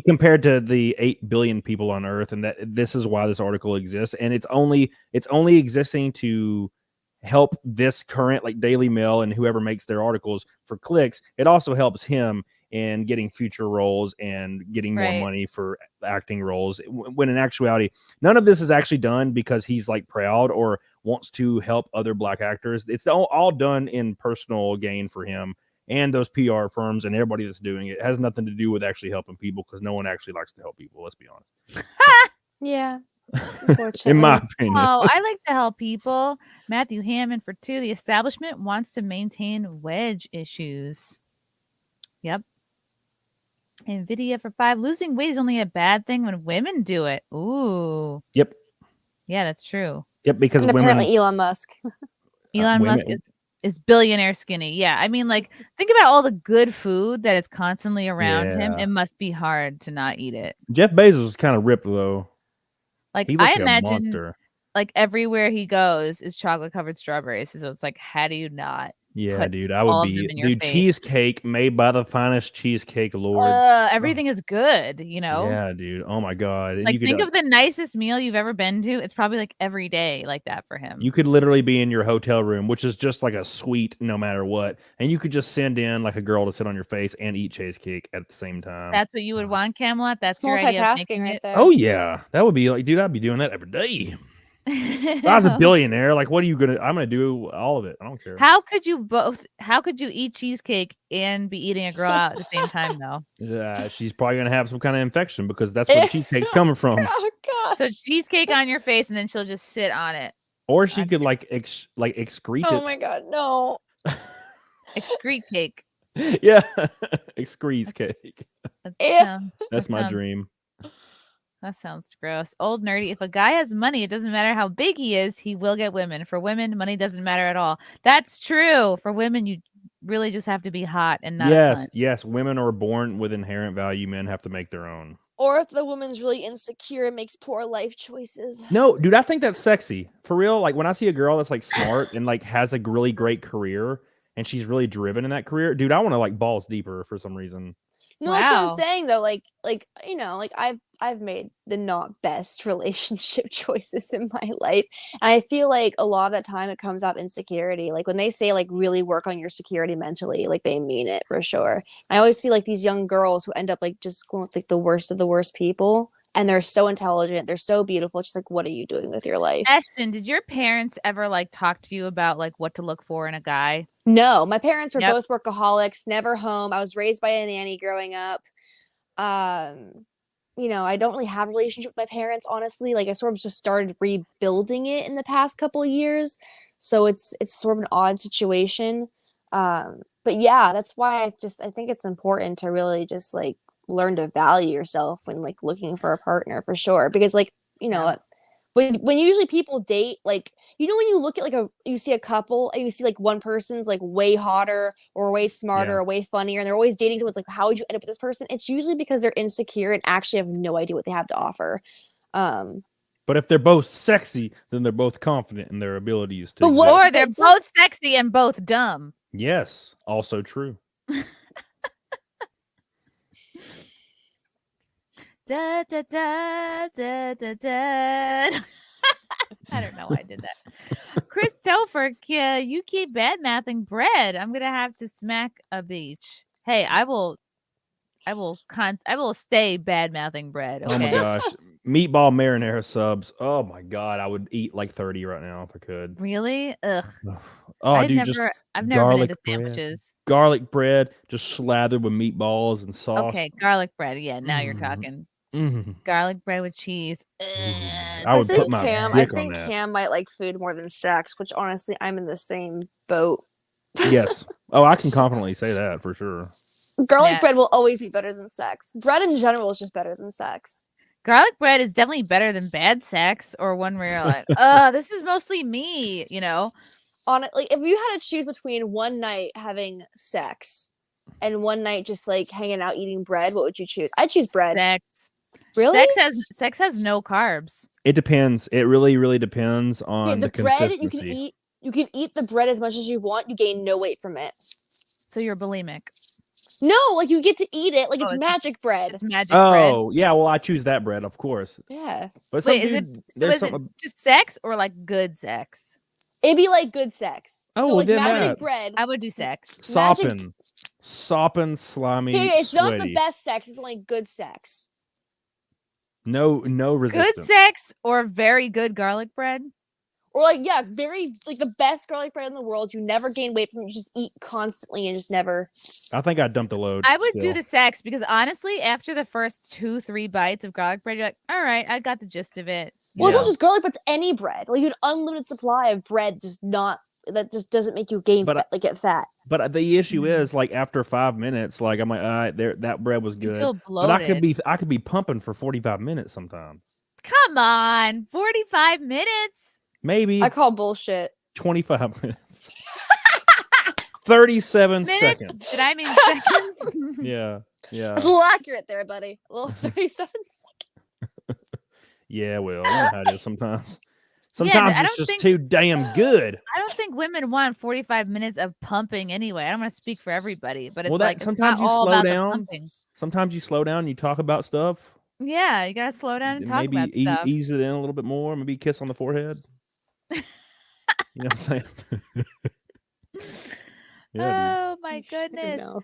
compared to the 8 billion people on Earth, and that this is why this article exists, and it's only existing to help this current like Daily Mail and whoever makes their articles for clicks. It also helps him in getting future roles and getting more money for acting roles, when in actuality none of this is actually done because he's like proud or wants to help other black actors. It's all done in personal gain for him and those PR firms and everybody that's doing it. It has nothing to do with actually helping people, because no one actually likes to help people, let's be honest. Yeah. In my opinion. Oh, I like to help people. Matthew Hammond for 2. The establishment wants to maintain wedge issues. Yep. Nvidia for 5. Losing weight is only a bad thing when women do it. Ooh. Yep. Yeah, that's true. Yep, because and apparently Elon Musk. Elon Musk is billionaire skinny. Yeah, I mean, like, think about all the good food that is constantly around him. It must be hard to not eat it. Jeff Bezos is kind of ripped though. Like, I imagine, like, everywhere he goes is chocolate covered strawberries. So it's like, how do you not? Yeah, dude, I would be cheesecake made by the finest cheesecake lords. Everything is good, Yeah, dude. Oh my God. Like, think of the nicest meal you've ever been to. It's probably like every day like that for him. You could literally be in your hotel room, which is just like a suite no matter what, and you could just send in like a girl to sit on your face and eat cheesecake at the same time. That's what you would want, Camelot. That's your idea of making it. there. Oh yeah, that would be like, dude, I'd be doing that every day. If I was a billionaire, like, what are you gonna? I'm gonna do all of it. I don't care. How could you eat cheesecake and be eating a girl out at the same time, though? Yeah, she's probably gonna have some kind of infection because that's where cheesecake's coming from. Oh God! So cheesecake on your face, and then she'll just sit on it. Or she could like excrete it. Oh my God, no! Excrete cake. Yeah, excrete cake. That's my dream. That sounds gross. Old nerdy. If a guy has money, it doesn't matter how big he is, he will get women. For women, money doesn't matter at all. That's true. For women, really just have to be hot and not a Yes, cunt. yes. Women are born with inherent value. Men have to make their own. Or if the woman's really insecure and makes poor life choices. No, dude, I think that's sexy. For real. Like when I see a girl that's like smart and like has a really great career and she's really driven in that career, dude, I want to like balls deeper for some reason. No, that's what I'm Wow. saying though. Like you know, like I've made the not best relationship choices in my life, and I feel like a lot of that time it comes out insecurity. Like when they say like really work on your security mentally, like they mean it for sure. I always see like these young girls who end up like just going with like the worst of the worst people, and they're so intelligent, they're so beautiful. It's just like, what are you doing with your life? Ashton, did your parents ever like talk to you about like what to look for in a guy? No, my parents were Yep. both workaholics, never home. I was raised by a nanny growing up. You know, I don't really have a relationship with my parents, honestly. Like I sort of just started rebuilding it in the past couple of years. So it's sort of an odd situation. But yeah, that's why I think it's important to really just like learn to value yourself when like looking for a partner for sure. Because like, you know, when usually people date, like, you know, when you look at you see a couple and you see like one person's like way hotter or way smarter or way funnier and they're always dating someone, it's like, how would you end up with this person? It's usually because they're insecure and actually have no idea what they have to offer. But if they're both sexy, then they're both confident in their abilities to. But what- Or they're It's like- both sexy and both dumb. Yes, also true. Da, da, da, da, da, da. I don't know why I did that. Christopher, you keep bad-mouthing bread. I'm gonna have to smack a beach. Hey, I will stay bad-mouthing bread. Oh my Okay. gosh. Meatball marinara subs. Oh my god, I would eat like 30 right now if I could. Really? Ugh. Oh, I've dude, never just been into garlic bread. sandwiches. Garlic bread just slathered with meatballs and sauce. Okay, garlic bread. Yeah, now you're Mhm. talking. Mhm. Garlic bread with cheese. I would put my I dick on think that. Cam might like food more than sex, which honestly, I'm in the same boat. Yes. Oh, I can confidently say that for sure. Garlic Yeah. bread will always be better than sex. Bread in general is just better than sex. Garlic bread is definitely better than bad sex or one where you're like, this is mostly me, you know? Honestly, if you had to choose between one night having sex and one night just like hanging out eating bread, what would you choose? I'd choose bread. Sex. Really? Sex has no carbs. It depends. It really, really depends on Okay, the the bread consistency. you can eat the bread as much as you want. You gain no weight from it. So you're bulimic. No, like you get to eat it like Oh, it's it's- magic bread. It's magic bread. Oh, yeah. Well, I choose that bread, of course. Yeah. But some Wait, is it dude, so there's is it something. just sex or like good sex? It'd be like good sex. Oh, so well, like then magic that- bread. I would do sex. Sopping, slimy, Okay, it's not the sweaty. best sex, it's only good sex. No resistance. Good sex or very good garlic bread? Or like, yeah, very like the best garlic bread in the world. You never gain weight from it. You just eat constantly and just never. I think I dumped a load. I would do still. the sex because honestly, after the first 2-3 bites of garlic bread, you're like, all right, I got the gist of it. Well, it's Yeah. not just garlic, but it's any bread. Like you have an unlimited supply of bread, that just doesn't make you gain But fat, like get fat. But the issue Mhm. is, like, after 5 minutes, like I'm like, all right, there, that bread was You good. feel But I could bloated. be pumping for 45 minutes sometimes. Come on, 45 minutes. Maybe I call bullshit. 25 minutes. 37 Minutes? seconds. Did I mean seconds? Yeah. Yeah. That's a little accurate there, buddy. A little 37 seconds. Yeah, well, you know how it is sometimes. I Sometimes it's don't just think- too damn good. I don't think women want 45 minutes of pumping anyway. I don't want to speak for everybody, but it's Well, that like it's sometimes not you all slow about the down. pumping. Sometimes you slow down and you talk about stuff. Yeah, you gotta slow down and talk Maybe about stuff. ease it in a little bit more. Maybe kiss on the forehead. You know what I'm saying? Yeah, Oh my goodness! No.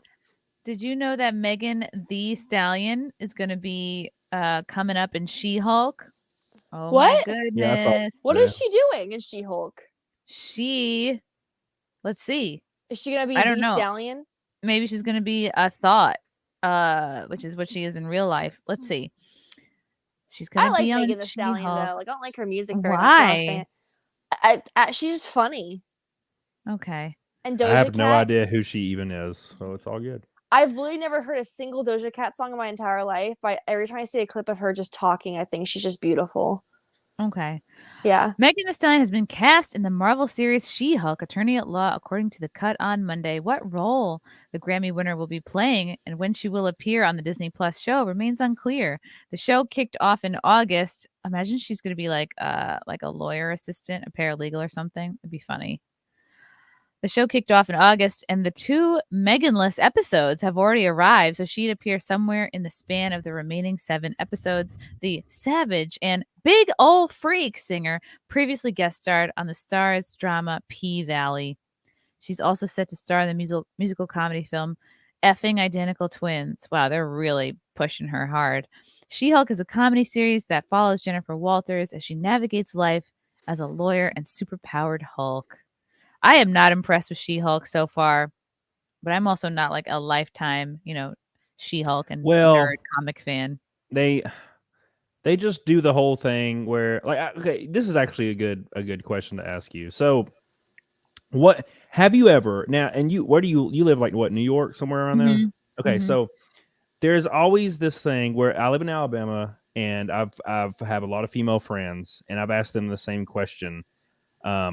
Did you know that Megan Thee Stallion is going to be coming up in She-Hulk? Oh What? my Yeah, I saw- goodness! What Yeah. is she doing in She-Hulk? Let's see. Is she gonna be I don't the know. stallion? Maybe she's going to be a thought, which is what she is in real life. Let's see. She's going I to like be on Megan the Stallion She-Hulk. though. Like I don't like her music very much. I'm not a Why? fan. She's just funny. Okay. And Doja I have Cat. no idea who she even is, so it's all good. I've really never heard a single Doja Cat song in my entire life. But every time I see a clip of her just talking, I think she's just beautiful. Okay. Yeah. Megan Thee Stallion has been cast in the Marvel series She-Hulk, Attorney at Law, according to the cut on Monday. What role the Grammy winner will be playing and when she will appear on the Disney Plus show remains unclear. The show kicked off in August. Imagine she's going to be like a lawyer assistant, a paralegal or something. It'd be funny. The show kicked off in August, and the 2 Megan-less episodes have already arrived, so she'd appear somewhere in the span of the remaining 7 episodes. The savage and big ol' freak singer previously guest starred on the Starz drama P-Valley. She's also set to star in the musical comedy film Effing Identical Twins. Wow, they're really pushing her hard. She-Hulk is a comedy series that follows Jennifer Walters as she navigates life as a lawyer and superpowered Hulk. I am not impressed with She-Hulk so far, but I'm also not like a lifetime, She-Hulk and nerd comic fan. They just do the whole thing where, like, okay, this is actually a good question to ask you. So, what have you ever now? And where do you live? Like what, New York, somewhere around there? Okay, so there's always this thing where I live in Alabama, and I've have a lot of female friends, and I've asked them the same question.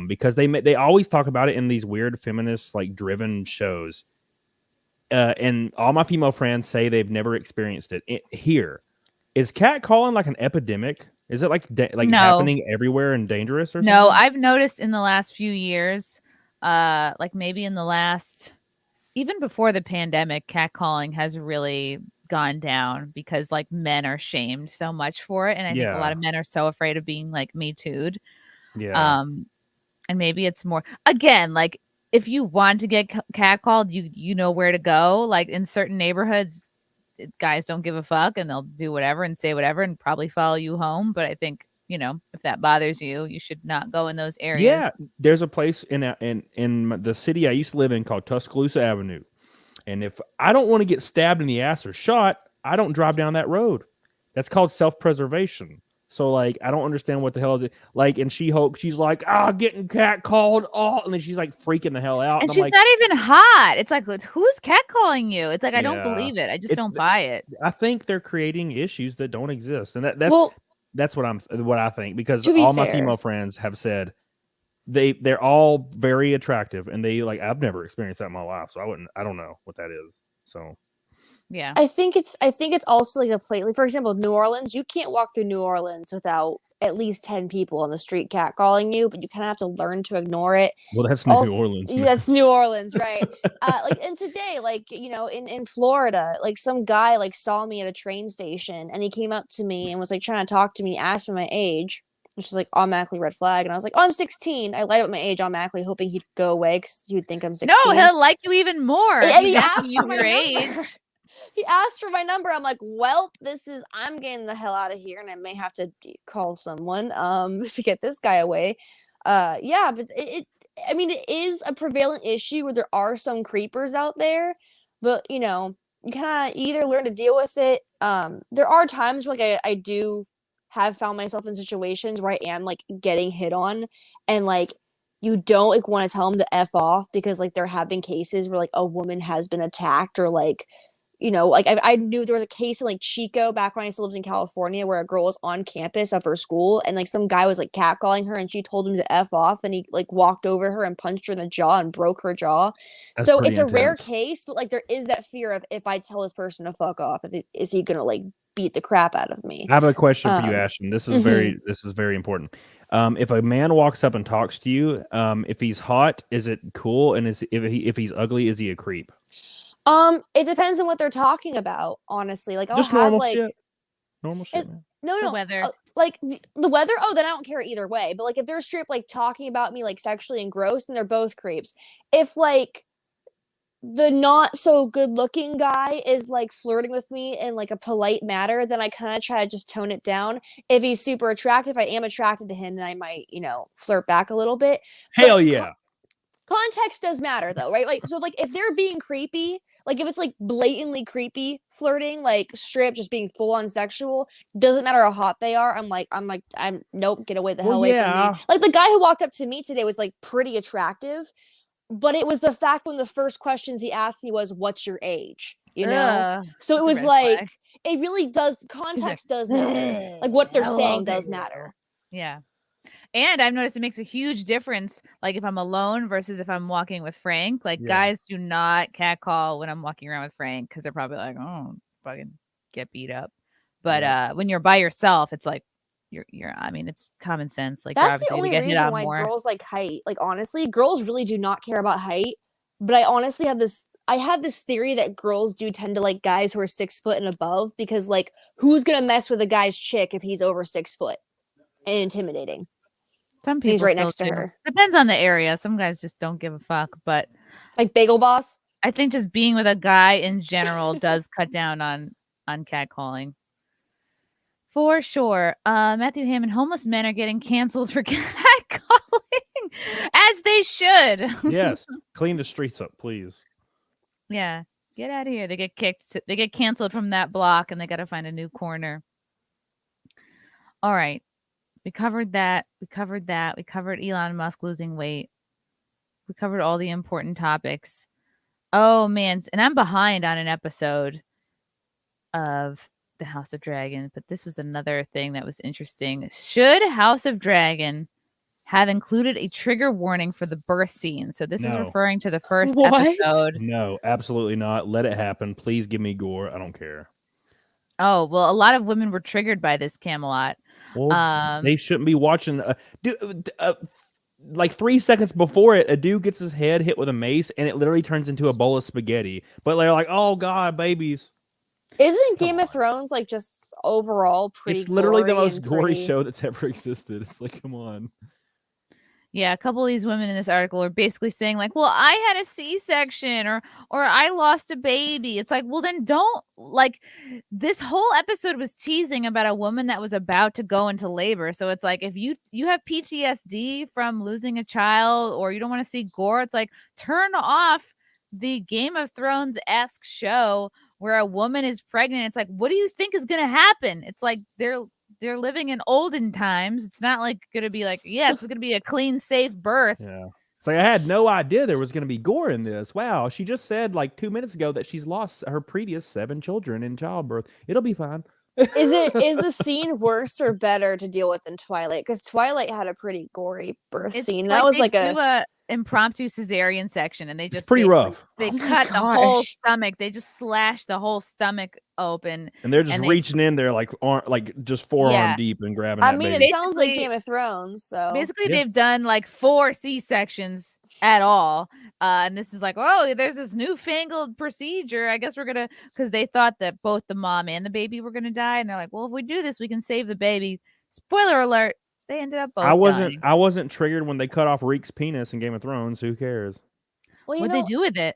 Because they always talk about it in these weird feminist like driven shows, and all my female friends say they've never experienced it. Here, is catcalling like an epidemic? Is it like happening everywhere and dangerous or something? No, I've noticed in the last few years, like maybe in the last, even before the pandemic, catcalling has really gone down because like men are shamed so much for it, and I think a lot of men are so afraid of being like Me Too'd. Yeah. And maybe it's more, again, like if you want to get catcalled, you know where to go. Like in certain neighborhoods, guys don't give a fuck and they'll do whatever and say whatever and probably follow you home. But I think, if that bothers you, you should not go in those areas. Yeah, there's a place in the city I used to live in called Tuscaloosa Avenue. And if I don't want to get stabbed in the ass or shot, I don't drive down that road. That's called self-preservation. So, like, I don't understand what the hell is it. Like, in She-Hulk, she's like, getting catcalled. And then she's, like, freaking the hell out. And she's not even hot. It's like, who's catcalling you? It's like, I don't Yeah. believe it. I just don't buy it. I think they're creating issues that don't exist. And that's what I think. Because all my female friends have said they're all very attractive. And they, like, I've never experienced that in my life. So I don't know what that is. So... Yeah, I think it's also like a place. Like, for example, New Orleans. You can't walk through New Orleans without at least 10 people on the street catcalling you, but you kind of have to learn to ignore it. Well, that's New Orleans. Man. That's New Orleans, right? And today, in Florida, like some guy like saw me at a train station, and he came up to me and was like trying to talk to me, asked for my age, which is like automatically red flag. And I was like, oh, I'm 16. I lied about my age automatically, hoping he'd go away because he would think I'm 16. No, he'll like you even more. And he asked for my age. He asked for my number. I'm like, well, I'm getting the hell out of here, and I may have to call someone to get this guy away. But it is a prevalent issue where there are some creepers out there, but you kind of either learn to deal with it. There are times where I do have found myself in situations where I am like getting hit on, and like you don't like want to tell them to F off because like there have been cases where like a woman has been attacked or like. I knew there was a case in like Chico back when I still lived in California where a girl was on campus of her school and like some guy was like catcalling her and she told him to F off and he like walked over her and punched her in the jaw and broke her jaw. That's so it's intense. a rare case, but like there is that fear of if I tell this person to fuck off, is he gonna like beat the crap out of me? I have a question for you, Ashton. This is very important. If a man walks up and talks to you, if he's hot, is it cool? And if he's ugly, is he a creep? It depends on what they're talking about, honestly. Like, I'll just have normal like shit. Normal shit. No, the weather. Like the weather. Oh, then I don't care either way. But like, if they're straight like talking about me like sexually and gross, then they're both creeps. If like the not so good looking guy is like flirting with me in like a polite manner, then I kind of try to just tone it down. If he's super attractive, I am attracted to him, then I might flirt back a little bit. Hell yeah. Context does matter though, right? Like, so like if they're being creepy, like if it's like blatantly creepy flirting, like straight up just being full on sexual, doesn't matter how hot they are. I'm nope, get away the hell away from me. Like the guy who walked up to me today was like pretty attractive, but it was the fact when the first questions he asked me was, "What's your age?" So it was like it really does. Context does matter. Like what they're saying does matter. Yeah. And I've noticed it makes a huge difference, like if I'm alone versus if I'm walking with Frank. Like Yeah. guys do not catcall when I'm walking around with Frank because they're probably like, oh, fucking get beat up. But when you're by yourself, it's like you're. I mean, it's common sense. Like you're That's the obviously gonna only get hit reason on why more. girls like height. Like honestly, girls really do not care about height. But I honestly have this. I have this theory that girls do tend to like guys who are 6 foot and above because like who's gonna mess with a guy's chick if he's over 6 foot and intimidating? Some And people he's right still next to do. her, Depends on the area. Some guys just don't give a fuck. But like Bagel Boss. I think just being with a guy in general does cut down on catcalling. For sure. Matthew Hammond, homeless men are getting canceled for catcalling, as they should. Yes. Clean the streets up, please. Yeah. Get out of here. They get kicked. They get canceled from that block and they got to find a new corner. All right. We covered that. We covered Elon Musk losing weight. We covered all the important topics. Oh, man. And I'm behind on an episode of the House of Dragon, but this was another thing that was interesting. Should House of Dragon have included a trigger warning for the birth scene? So this is No. referring to the first What? episode. No, absolutely not. Let it happen. Please give me gore. I don't care. Oh, well, a lot of women were triggered by this, Camelot. Well, they shouldn't be watching. Like 3 seconds before it, a dude gets his head hit with a mace, and it literally turns into a bowl of spaghetti. But they're like, "Oh God, babies!" Isn't Game of Thrones like just overall pretty? It's literally the gory most and gory pretty- show that's ever existed. It's like, come on. Yeah, a couple of these women in this article are basically saying like, "Well, I had a C-section or I lost a baby." It's like, well, then don't like. This whole episode was teasing about a woman that was about to go into labor. So it's like if you have PTSD from losing a child or you don't want to see gore, it's like turn off the Game of Thrones-esque show where a woman is pregnant. It's like, what do you think is going to happen? It's like they're living in olden times. It's not like gonna be like, yes, it's gonna be a clean, safe birth. Yeah. It's like I had no idea there was going to be gore in this. Wow. She just said like 2 minutes ago that she's lost her previous 7 children in childbirth. It'll be fine. Is the scene worse or better to deal with than Twilight? Because Twilight had a pretty gory birth scene. That was they like do a impromptu cesarean section, and they just pretty basically- rough. They Oh my cut the whole gosh. stomach. They just slash the whole stomach open. And they're just And they- reaching in there like just forearm Yeah. deep and grabbing I that mean, baby. it sounds like Basically- Game of Thrones. So Basically, Yeah. they've done like 4 C-sections at all. And this is like, oh, there's this newfangled procedure. I guess we're gonna, because they thought that both the mom and the baby were gonna die, and they're like, well, if we do this, we can save the baby. Spoiler alert: they ended up both. dying. I wasn't triggered when they cut off Reek's penis in Game of Thrones. Who cares? well, you What'd know, they do with it?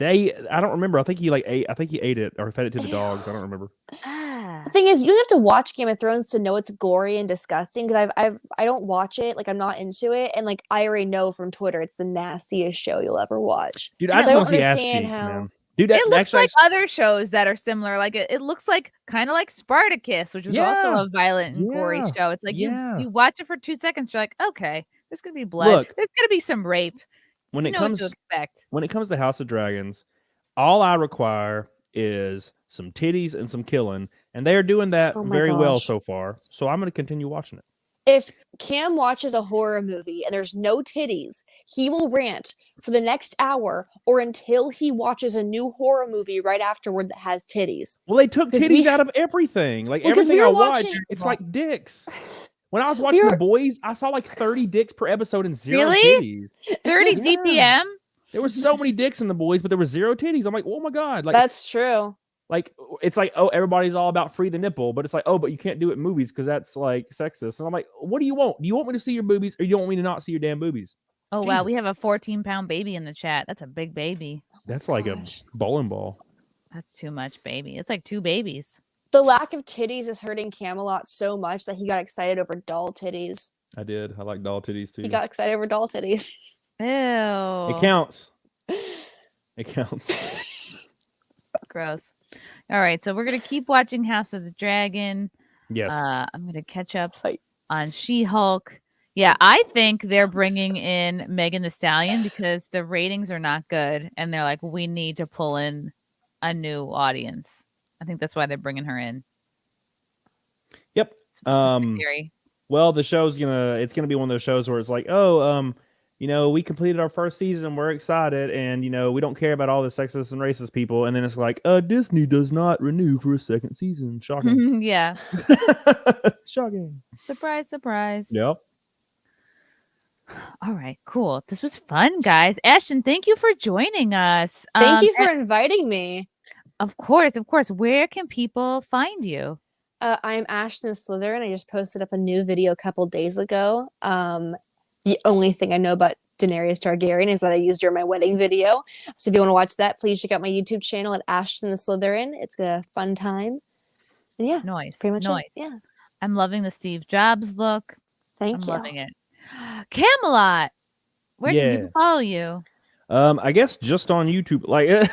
I don't remember. I think he ate it or fed it to the dogs. I don't remember. Ah. the thing is, you don't have to watch Game of Thrones to know it's gory and disgusting. Because I don't watch it. Like I'm not into it, and like I already know from Twitter, it's the nastiest show you'll ever watch. Dude, Yeah, I I just want don't to see ass understand cheeks, how- man. Dude, It looks actually, like other shows that are similar. Like it looks like kind of like Spartacus, which was also Yeah. a violent and gory Yeah. show. It's like Yeah. you watch it for 2 seconds, you're like, okay, there's gonna be blood. Look, There's gonna be some rape. when You it know comes what to expect. when it comes to House of Dragons, all I require is some titties and some killing, and they are doing that Oh my very well gosh. so far. So I'm going to continue watching it. If Cam watches a horror movie and there's no titties, he will rant for the next hour or until he watches a new horror movie right afterward that has titties. Well, they took 'Cause titties we- out of everything. Like Well, 'cause everything we I were watch, watching- it's like dicks. When I was watching were- The Boys, I saw like 30 dicks per episode and 0 Really? titties. 30 Yeah. DPM. There were so many dicks in The Boys, but there were 0 titties. I'm like, oh my god! Like, That's true. like it's like, oh, everybody's all about free the nipple, but it's like, oh, but you can't do it in movies because that's like sexist. And I'm like, what do you want? Do you want me to see your boobies, or you don't want me to not see your damn boobies? Oh wow, Jesus. we have a 14-pound baby in the chat. That's a big baby. That's like Gosh. a bowling ball. That's too much, baby. It's like 2 babies. The lack of titties is hurting Camelot so much that he got excited over doll titties. I did. I like doll titties too. He got excited over doll titties. Ew. It counts. It counts. Gross. All right, so we're gonna keep watching House of the Dragon. Yes. I'm gonna catch up on She-Hulk. Yeah, I think they're bringing in Megan Thee Stallion because the ratings are not good, and they're like, we need to pull in a new audience. I think that's why they're bringing her in. Yep. That's my theory. Well, the show's it's gonna be one of those shows where it's like, oh, we completed our first season, we're excited, and we don't care about all the sexist and racist people, and then it's like, Disney does not renew for a second season. Shocking. Yeah. Shocking. Surprise, surprise. Yep. All right, cool. This was fun, guys. Ashton, thank you for joining us. Thank you for inviting me. Of course. Where can people find you? I'm Ashton Slytherin. I just posted up a new video a couple days ago. The only thing I know about Daenerys Targaryen is that I used her in my wedding video. So if you want to watch that, please check out my YouTube channel at Ashton the Slytherin. It's a fun time. And yeah, Nice. pretty much Nice. it. Yeah. I'm loving the Steve Jobs look. Thank I'm you. loving it. Camelot. Where can people follow you? I guess just on YouTube. Like,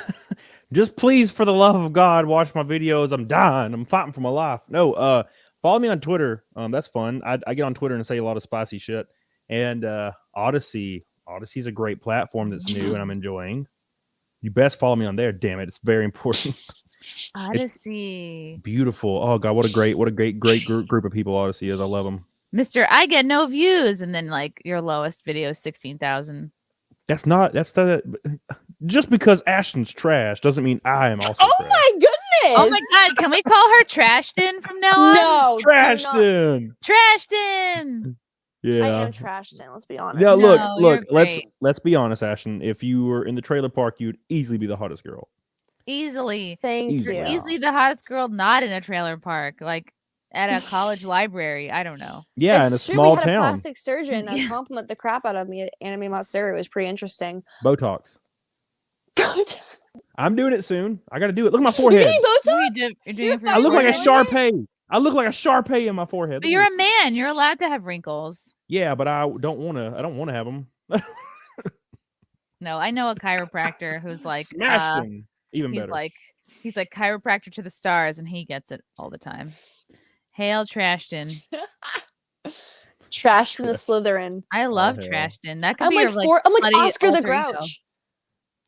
just please, for the love of God, watch my videos. I'm dying. I'm fighting for my life. No, follow me on Twitter. That's fun. I get on Twitter and say a lot of spicy shit. And Odyssey. Odyssey's a great platform that's new and I'm enjoying. You best follow me on there. Damn it, it's very important. Odyssey. It's beautiful. Oh God, what a great group of people Odyssey is. I love them. Mr. I get no views, and then like your lowest video is 16,000. That's just because Ashton's trash doesn't mean I am also trash. My goodness. Oh my God, can we call her Trashton from now on? No. Trashton. Trashton. Yeah. I am Trashton, let's be honest. Yeah, No, look, you're let's be honest, Ashton. If you were in the trailer park, you'd easily be the hottest girl. Easily. Thank Easily. you. Easily the hottest girl not in a trailer park, like at a college library. I don't know. Yeah, It's in a true, small we had a town. plastic surgeon compliment the crap out of me at Anime Matsuri. It was pretty interesting. Botox. I'm doing it soon. I got to do it. Look at my You're forehead. getting Botox? You're doing it for I look like a your Sharp. Shar-Pei. I look like a Shar-Pei in my forehead. But you're a man. You're allowed to have wrinkles. Yeah, but I don't want to have them. No, I know a chiropractor who's like Smashed him. Even he's better. he's like chiropractor to the stars, and he gets it all the time. Hail Trashton. Trash from the Slytherin. I love hell. Trashton. That could I'm be like, your I'm like slutty Oscar the alter ego. Grouch.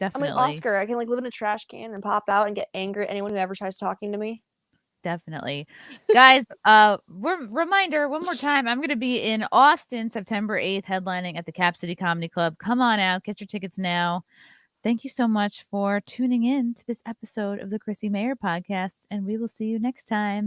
I'm Definitely. like Oscar. I can like live in a trash can and pop out and get angry at anyone who ever tries talking to me. Definitely. Guys, reminder one more time. I'm going to be in Austin September 8th headlining at the Cap City Comedy Club. Come on out. Get your tickets now. Thank you so much for tuning in to this episode of the Chrissie Mayr Podcast, and we will see you next time.